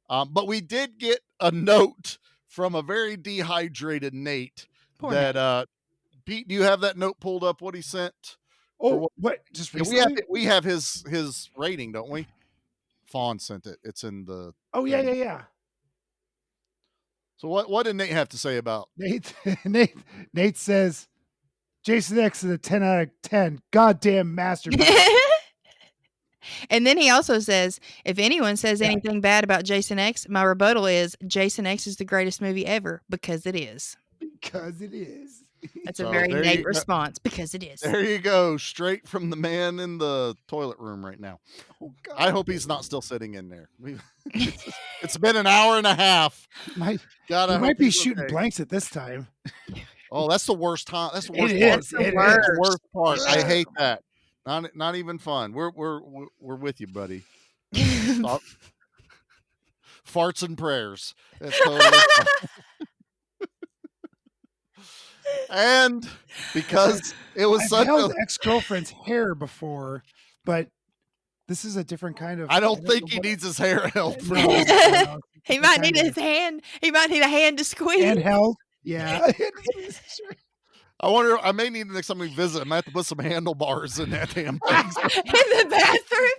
But we did get a note from a very dehydrated Nate that Pete, do you have that note pulled up? What he sent? Oh, what? Just recently? we have his rating, don't we? Fawn sent it. It's in the. Oh yeah. So what did Nate have to say about Nate says Jason X is a 10 out of 10. Goddamn masterpiece. And then he also says, if anyone says anything bad about Jason X, my rebuttal is Jason X is the greatest movie ever because it is. Because it is. That's a very Nate response. Because it is. There you go. Straight from the man in the toilet room right now. Oh, God. I hope he's not still sitting in there. It's been an hour and a half. He might be shooting blanks at this time. Oh, that's the worst time. That's the worst It part. is. It's the worst part. I hate that. Not even fun. We're with you, buddy. Farts and prayers. That's totally fine. And because it was I've held ex-girlfriend's hair before, but this is a different kind of. I don't think he needs his hair held. He might need his hand. He might need a hand to squeeze. Handheld. Yeah. I wonder. I may need next time we visit. I might have to put some handlebars in that damn thing. In the bathroom.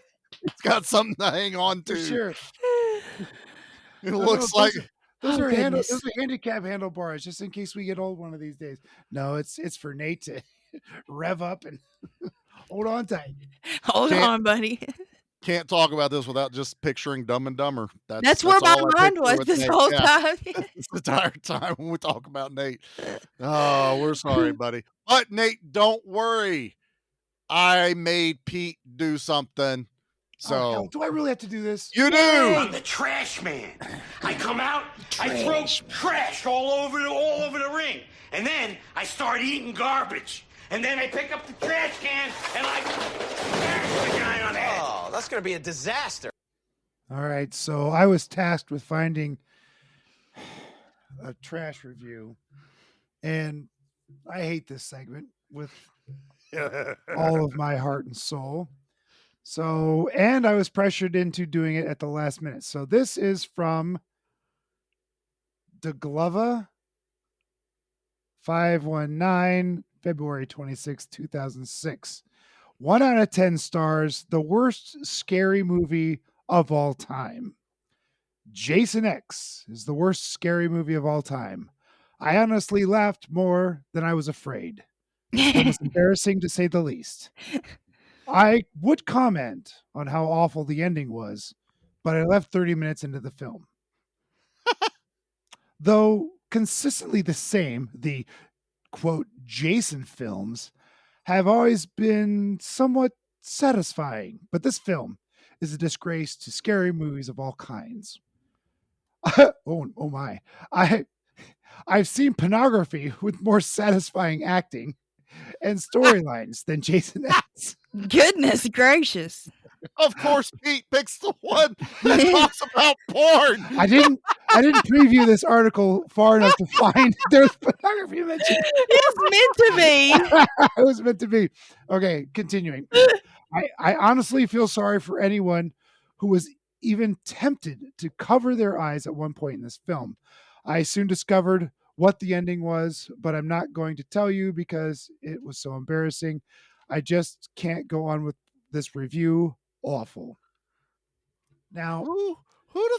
It's got something to hang on to. For sure. It looks like those are handicap handlebars, just in case we get old one of these days. No, it's for Nate to rev up and hold on tight. Hold on, buddy. Can't talk about this without just picturing Dumb and Dumber. That's where my mind was this whole time. This entire time when we talk about Nate. Oh, we're sorry, buddy. But Nate, don't worry. I made Pete do something. So do I really have to do this? You do. I'm the trash man. I come out, I throw trash all over the ring, and then I start eating garbage. And then I pick up the trash can and I smash the guy on the head. Oh, that's going to be a disaster. All right, so I was tasked with finding a trash review, and I hate this segment with all of my heart and soul. So, and I was pressured into doing it at the last minute. So this is from DeGlova 519, February 26, 2006. 1 out of 10 stars, the worst scary movie of all time. Jason X is the worst scary movie of all time. I honestly laughed more than I was afraid. It was embarrassing to say the least. I would comment on how awful the ending was, but I left 30 minutes into the film. Though consistently the same, the quote Jason films have always been somewhat satisfying, but this film is a disgrace to scary movies of all kinds. Oh my. I've seen pornography with more satisfying acting and storylines than Jason X. Goodness gracious. Of course, Pete picks the one that talks about porn. I didn't preview this article far enough to find there's pornography mentioned. It's meant to be. It was meant to be. Okay, continuing. I honestly feel sorry for anyone who was even tempted to cover their eyes at one point in this film. I soon discovered what the ending was, but I'm not going to tell you because it was so embarrassing. I just can't go on with this review. Awful. Now, who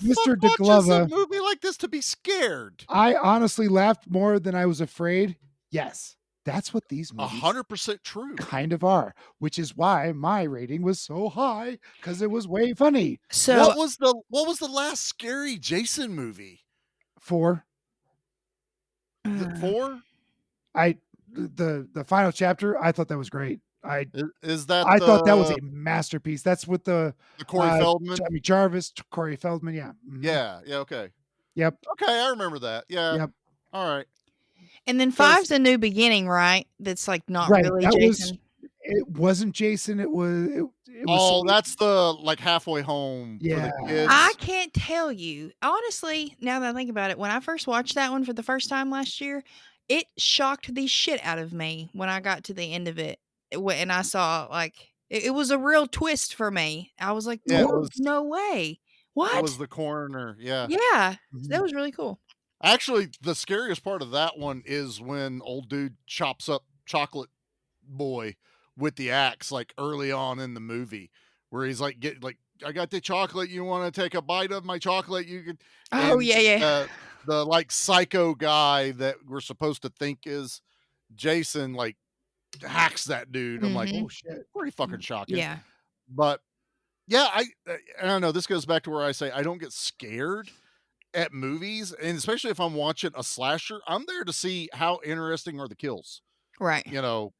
the Mr. fuck watches a DeGlova, movie like this to be scared? I honestly laughed more than I was afraid. Yes, that's what these movies 100% true. kind of are, which is why my rating was so high because it was way funny. So what was the last scary Jason movie? 4. Is it 4? The final chapter, I thought that was great. I thought that was a masterpiece. That's with the Corey Feldman. I mean Jarvis, Corey Feldman. Yeah. Mm-hmm. Yeah. Okay. Yep. Okay, I remember that. Yeah. Yep. All right. And then 5's a new beginning, right? That's like not Right. really That Jason. It wasn't Jason. It was. It was That's the like halfway home for Yeah. the kids. I can't tell you. Honestly, now that I think about it, when I first watched that one for the first time last year, it shocked the shit out of me when I got to the end of it. And I saw like it was a real twist for me. I was like, Yeah, no way. What? It was the coroner. Yeah. Yeah. Mm-hmm. That was really cool. Actually, the scariest part of that one is when old dude chops up Chocolate Boy with the axe, like early on in the movie, where he's like, I got the chocolate. You want to take a bite of my chocolate? You can. Oh, yeah. The like psycho guy that we're supposed to think is Jason, like hacks that dude. I'm like, Mhm. oh shit, pretty fucking shocking. Yeah. But yeah, I don't know. This goes back to where I say I don't get scared at movies, and especially if I'm watching a slasher, I'm there to see how interesting are the kills. Right. You know.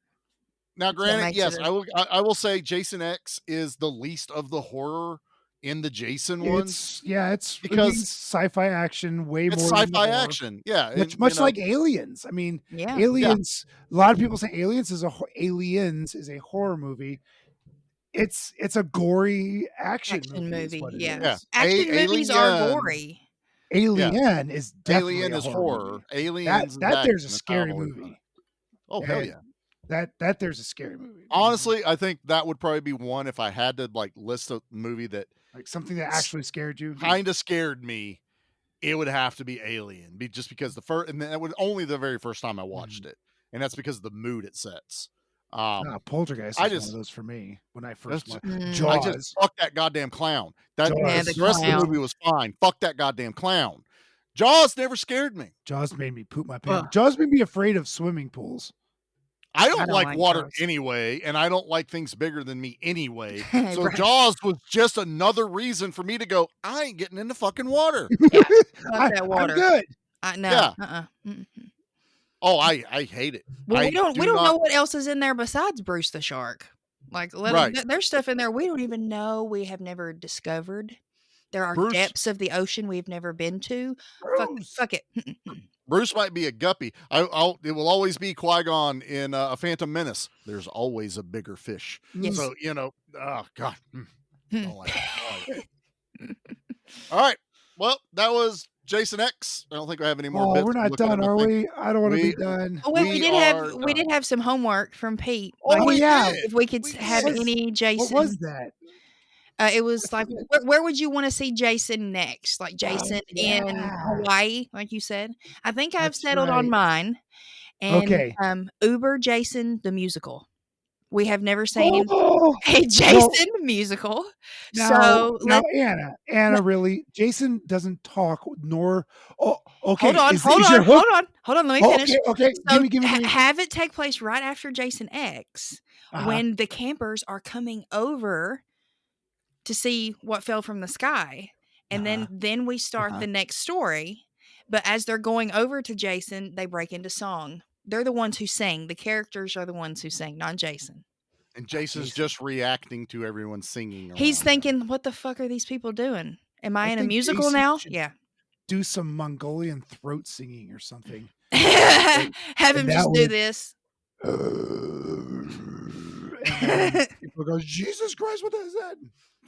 Now, That granted, makes yes, it I will say Jason X is the least of the horror in the Jason ones. It's because sci-fi action way it's more than sci-fi horror. action. Yeah, Much like Aliens. I mean, Yeah. Aliens. A lot of people say Aliens is a horror movie. It's a gory action movie. Yeah. Yeah. Action movies are Alien- gory. Alien is definitely Alien a is horror. horror. Movie. Aliens That there's a action. That's scary how I always movie. Oh hell And yeah! That there's a scary movie. Honestly, I think that would probably be one if I had to like list a movie that Like something that actually scared you. kind of scared me. It would have to be Alien, just because the first, and that was only the very first time I watched it, and that's because of the mood it sets. Poltergeist is one of those for me when I first watched. I just fuck that goddamn clown. Jaws. The rest of the movie was fine. Fuck that goddamn clown. Jaws never scared me. Jaws made me poop my pants. Jaws made me afraid of swimming pools. I don't like water Jaws. anyway, and I don't like things bigger than me anyway. So Right. Jaws was just another reason for me to go, I ain't getting into fucking water. Fuck that water. I'm good. No. Yeah. Mm-mm. Oh, I hate it. Well, I we don't do know not- what else is in there besides Bruce the Shark. Like, Right. there's stuff in there we don't even know. We have never discovered. There are Bruce- depths of the ocean we've never been to. Fuck it. Bruce might be a guppy. It will always be Qui-Gon in a Phantom Menace. There's always a bigger fish. Yes. So, oh God. Don't like it. All right. Well, that was Jason X. I don't think I have any more Oh, bits we're to not look at, done, I are think. we? I don't want to be done. Oh wait, we are did have some homework from Pete. Oh, Like, we did. if we could have did. any Jason. What was that? It was like, where would you want to see Jason next? Like Jason in Hawaii, like you said. I think I've settled on mine. And Uber Jason the musical. We have never seen a Jason musical. Now, So Anna, really, Jason doesn't talk nor. Oh, okay. Hold on. Let me finish. Okay. So Give me. Have it take place right after Jason X, when the campers are coming over to see what fell from the sky, and then we start the next story. But as they're going over to Jason, they break into song. They're the ones who sing. The characters are the ones who sing, not Jason. And Jason's just reacting to everyone singing. He's thinking, "What the fuck are these people doing? Am I in a think musical Jason now?" should Yeah. Do some Mongolian throat singing or something. Have him just do this. And people go, Jesus Christ, what is that?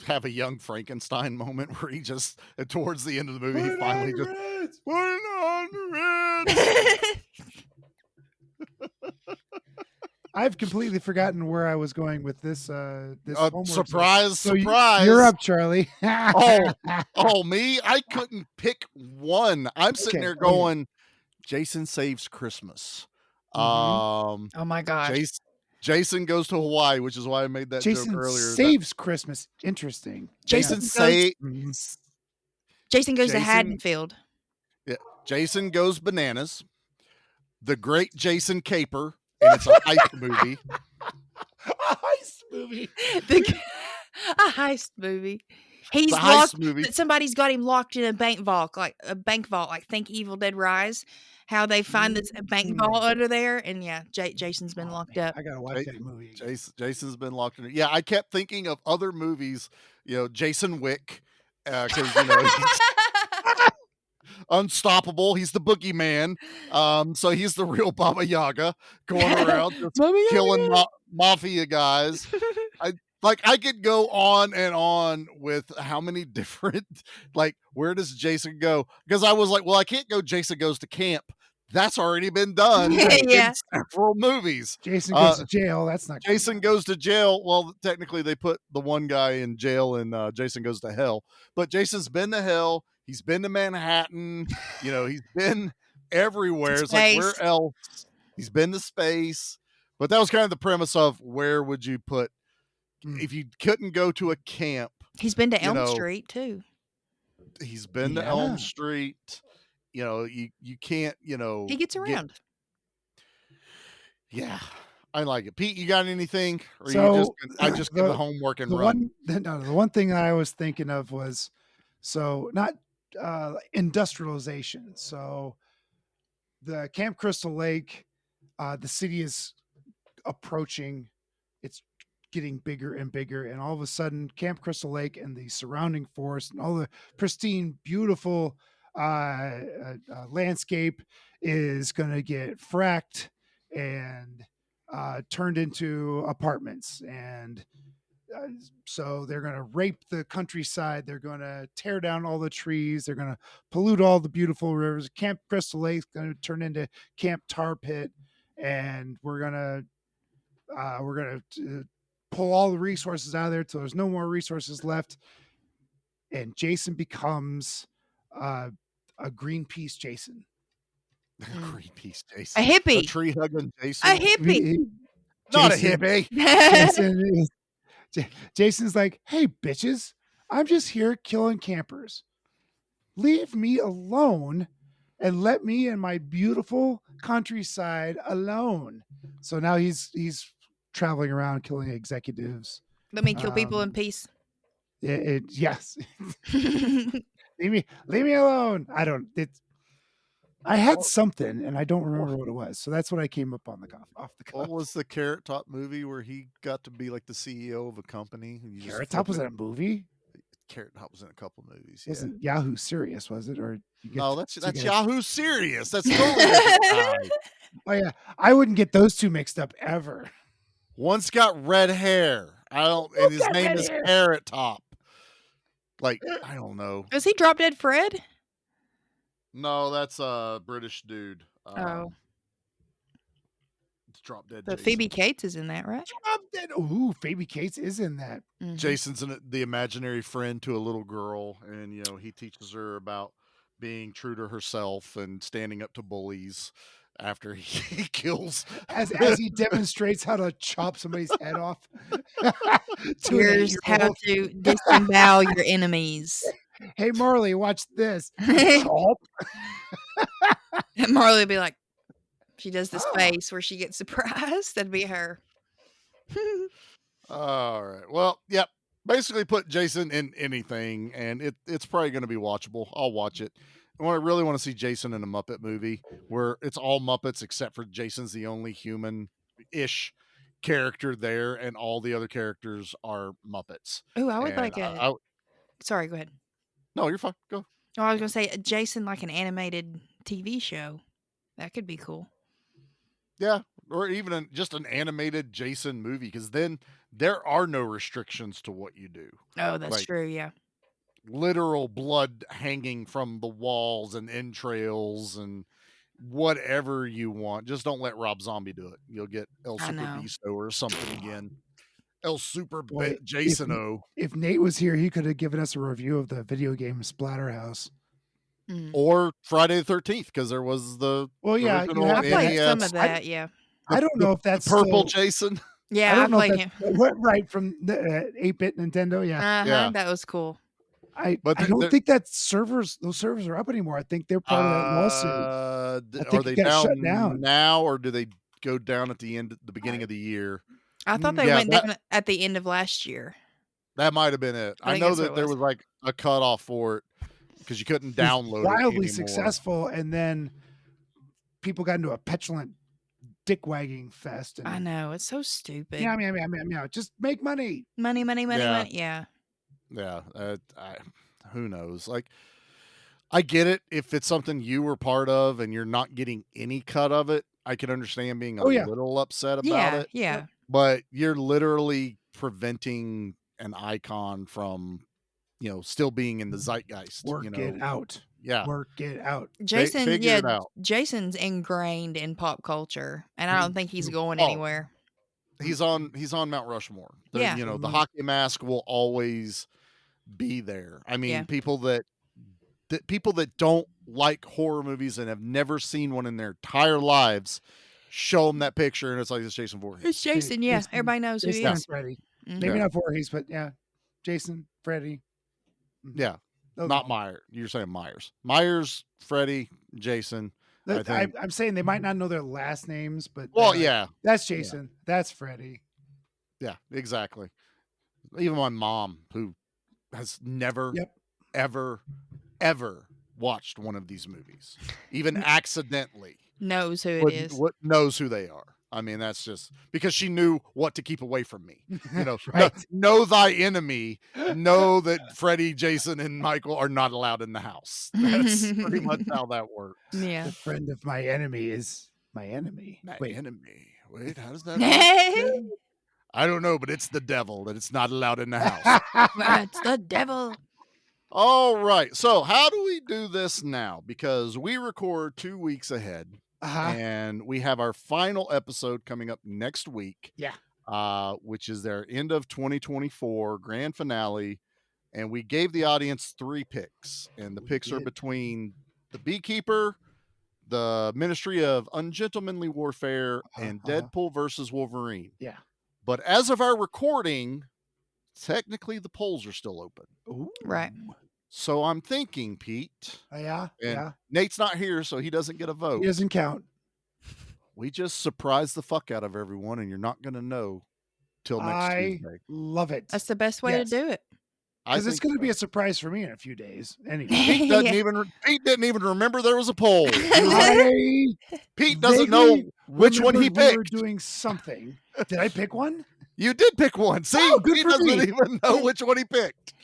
Have a young Frankenstein moment where he just, towards the end of the movie, he finally just put on the red. I've completely forgotten where I was going with this. This surprise! So surprise! You're up, Charlie. Me! I couldn't pick one. I'm sitting there going, Jason Saves Christmas. Oh my gosh! Jason Goes to Hawaii, which is why I made that joke earlier. Saves Christmas. Interesting. Jason goes to Haddonfield. Yeah, Jason Goes Bananas. The Great Jason Caper, and it's a heist movie. A heist movie. A heist movie. He's the locked. Heist movie. Somebody's got him locked in a bank vault, like think Evil Dead Rise. How they find this bank vault under there, and Jason's been locked up. I gotta watch that movie. Jason's been locked in. Yeah, I kept thinking of other movies. Jason Wick, because unstoppable. He's the boogeyman. So he's the real Baba Yaga going around just killing mafia guys. I could go on and on with how many different, where does Jason go? Because I was like, well, I can't go Jason Goes to Camp. That's already been done in several movies. Jason Goes to Jail. That's not Jason Goes to Jail. Well, technically they put the one guy in jail and Jason Goes to Hell. But Jason's been to hell. He's been to Manhattan. He's been everywhere. It's like, where else? He's been to space. But that was kind of the premise of where would you put, if you couldn't go to a camp. He's been to Elm Street too. He's been to Elm Street. You can't, he gets around. Yeah. I like it. Pete, you got anything? Or I just get the homework and run. The one thing I was thinking of was, not industrialization. So the Camp Crystal Lake, the city is approaching, it's getting bigger and bigger, and all of a sudden Camp Crystal Lake and the surrounding forest and all the pristine, beautiful landscape is going to get fracked and turned into apartments. And so they're going to rape the countryside. They're going to tear down all the trees. They're going to pollute all the beautiful rivers. Camp Crystal Lake is going to turn into Camp Tar Pit, and we're going to pull all the resources out of there till there's no more resources left. And Jason becomes a Greenpeace Jason. Greenpeace Jason. A hippie. A tree hugging Jason. A hippie. Not a hippie. Jason's like, hey, bitches, I'm just here killing campers. Leave me alone and let me and my beautiful countryside alone. So now he's traveling around killing executives. Let me kill people in peace. Yes. leave me alone. I had something and I don't remember what it was. So that's what I came up on off the cuff. What was the Carrot Top movie where he got to be like the CEO of a company? Carrot Top was in a movie? Carrot Top was in a couple movies. Wasn't Yahoo Serious, was it? Or that's Yahoo Serious. That's totally different. Oh yeah, I wouldn't get those two mixed up ever. One's got red hair. And his name is Carrot Top. I don't know. Is he Drop Dead Fred? No, that's a British dude. Drop Dead But Jason. Phoebe Cates is in that, right? Drop Dead. Ooh, Phoebe Cates is in that. Jason's the imaginary friend to a little girl, and he teaches her about being true to herself and standing up to bullies after he kills. As he demonstrates how to chop somebody's head off. to an Here's how 8-year-old. to disembowel your enemies. Hey, Marley, watch this. Chop. And Marley would be like, she does this face where she gets surprised. That'd be her. All right. Well, yep. Basically, put Jason in anything, and it's probably going to be watchable. I'll watch it. And I really want to see Jason in a Muppet movie where it's all Muppets except for Jason's the only human-ish character there, and all the other characters are Muppets. Oh, I would And like a. Sorry, go ahead. No, you're fine. Go. Oh, I was going to say Jason like an animated TV show. That could be cool. Yeah, or even just an animated Jason movie, because then there are no restrictions to what you do. Oh, that's true. Yeah. Literal blood hanging from the walls and entrails and whatever you want. Just don't let Rob Zombie do it. You'll get El Super Beasto or something again. El Super Jason-O. If Nate was here, he could have given us a review of the video game Splatterhouse. Or Friday the 13th, because there was the I played some of that. Yeah. I don't know if that's purple still, Jason. Yeah, I played him. Right from the 8-bit Nintendo. Yeah. Yeah, that was cool. I don't think that those servers are up anymore. I think they're part of that lawsuit. Are they down now, or do they go down at the beginning of the year? I thought they went down at the end of last year. That might have been it. I know that there was like a cutoff for it because you couldn't download it wildly anymore. Successful, and then people got into a petulant dick wagging fest. And, I know, it's so stupid. Yeah, just make money. Money. Yeah. Yeah. Who knows? Like, I get it if it's something you were part of and you're not getting any cut of it. I can understand being a little upset about it. Yeah. But you're literally preventing an icon from, still being in the zeitgeist. Work it out. Yeah. Work it out. Jason, Figure it out. Jason's ingrained in pop culture, and I don't think he's going anywhere. He's on Mount Rushmore. The hockey mask will always be there. I mean, people that don't like horror movies and have never seen one in their entire lives, show them that picture, and it's like, it's Jason Voorhees. It's Jason, yeah. Everybody knows who he is. Freddy. Maybe not Voorhees, but yeah. Jason, Freddy. Yeah. Not Myers. You're saying Myers. Myers, Freddy, Jason. I'm saying they might not know their last names, but that's Jason. Yeah. That's Freddy. Yeah, exactly. Even my mom, who has never, ever watched one of these movies, even accidentally, knows who it is. Knows who they are. I mean, that's just because she knew what to keep away from me. Right. Know thy enemy. Know that Freddy, Jason, and Michael are not allowed in the house. That's pretty much how that works. Yeah. The friend of my enemy is my enemy. Enemy. Wait, how does that work? I don't know, but it's the devil that it's not allowed in the house. It's the devil. All right. So how do we do this now? Because we record 2 weeks ahead. And we have our final episode coming up next week. Yeah. Which is their end of 2024 grand finale. And we gave the audience 3 picks. And the picks are between The Beekeeper, The Ministry of Ungentlemanly Warfare, and Deadpool versus Wolverine. Yeah. But as of our recording, technically the polls are still open. Ooh. Right. So I'm thinking, Pete. Yeah. Nate's not here, so he doesn't get a vote. He doesn't count. We just surprise the fuck out of everyone, and you're not going to know till next Tuesday. Love it. That's the best way to do it. Because it's going to be a surprise for me in a few days. Anyway, Pete didn't even remember there was a poll. Pete doesn't know which one he picked. We were doing something. Did I pick one? You did pick one. See, he doesn't even know which one he picked.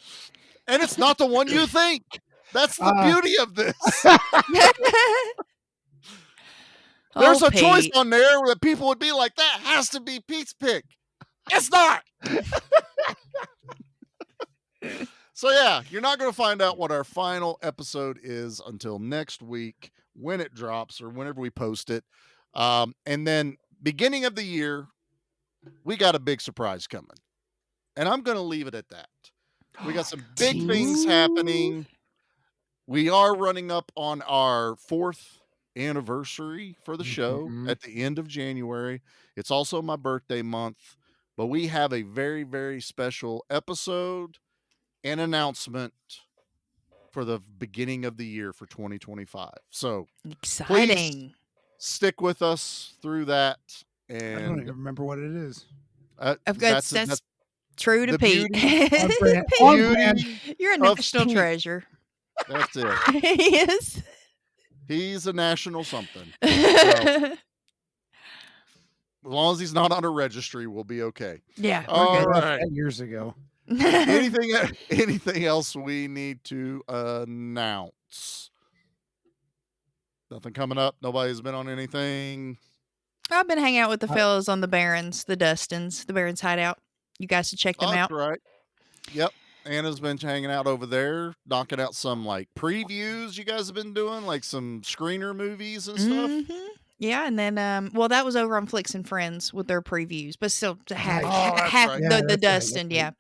And it's not the one you think. That's the beauty of this. There's a choice on there where people would be like, that has to be Pete's pick. It's not. So yeah, you're not going to find out what our final episode is until next week when it drops or whenever we post it. And then beginning of the year, we got a big surprise coming. And I'm going to leave it at that. We got some big things happening. We are running up on our 4th anniversary for the show at the end of January. It's also my birthday month, but we have a very, very special episode and announcement for the beginning of the year for 2025. So exciting. Please stick with us through that. And I don't even remember what it is. That's true to the Pete. beauty You're a of national Pete. treasure. That's it. He is. He's a national something. So, as long as he's not on a registry, we'll be okay. Yeah. All right. Years ago. Anything else we need to announce? Nothing coming up. Nobody's been on anything. I've been hanging out with the fellas on the Barrens, the Dustins, the Barrens Hideout. You guys should check them out. That's right. Yep. Anna's been hanging out over there, knocking out some like previews you guys have been doing, like some screener movies and stuff. Mm-hmm. Yeah, and then that was over on Flicks and Friends with their previews, but still to have the Dustin, yeah.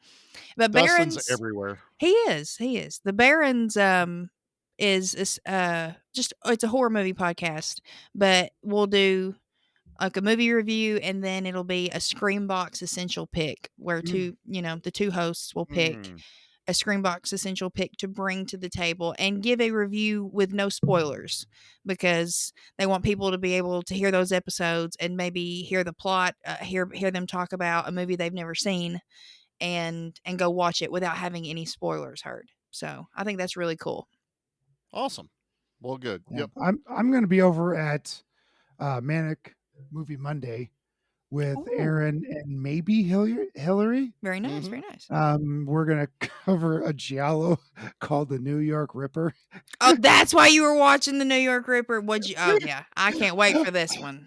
But Dustin's Barrens everywhere. He is. The Barrens is just it's a horror movie podcast, but we'll do like a movie review, and then it'll be a Screambox essential pick where the two hosts will pick a Screambox essential pick to bring to the table and give a review with no spoilers, because they want people to be able to hear those episodes and maybe hear the plot, hear them talk about a movie they've never seen, and go watch it without having any spoilers heard. So I think that's really cool. Awesome. Well, good. Yeah. Yep. I'm going to be over at Manic Movie Monday with Aaron and maybe Hillary. Very nice. Very nice. We're going to cover a giallo called The New York Ripper. Oh, that's why you were watching The New York Ripper. Oh yeah. I can't wait for this one.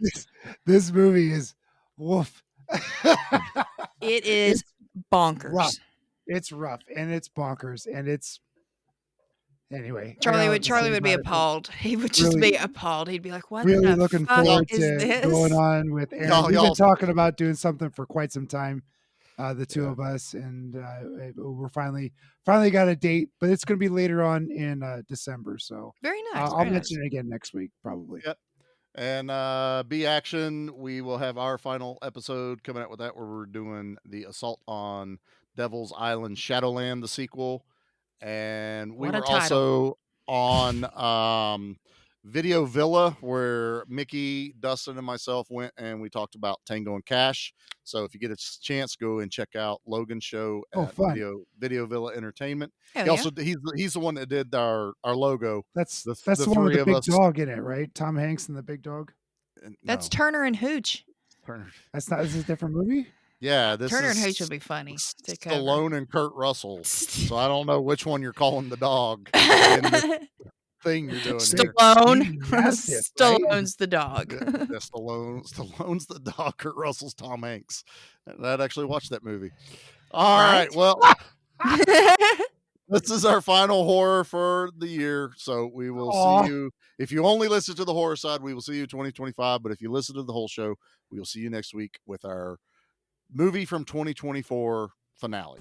This movie is woof. It is bonkers. Rough. It's rough and it's bonkers and it's anyway. Charlie would be appalled. He would just be appalled. He'd be like, "What really the looking fuck forward is to this?" going on with Aaron. We've been talking about doing something for quite some time, the two of us, and we're finally got a date, but it's going to be later on in December. So very nice. I'll mention it again next week, probably. Yep. And B Action, we will have our final episode coming out with that, where we're doing the Assault on Devil's Island Shadowland, the sequel. And we were also on Video Villa, where Mickey, Dustin, and myself went and we talked about Tango and Cash. So if you get a chance, go and check out Logan's show at Video Villa Entertainment. He's the one that did our logo. That's the one with the big dog in it, right? Tom Hanks and the big dog. That's Turner and Hooch. This is a different movie. Yeah, this Turner is and Hooch would be funny. Stallone and Kurt Russell. So I don't know which one you're calling the dog. In the thing you're doing Stallone. Here. Stallone's the dog. Yeah, Stallone's the dog. Kurt Russell's Tom Hanks. I'd actually watched that movie. All right. Well, this is our final horror for the year. So we will see you. If you only listen to the horror side, we will see you 2025. But if you listen to the whole show, we will see you next week with our movie from 2024 finale.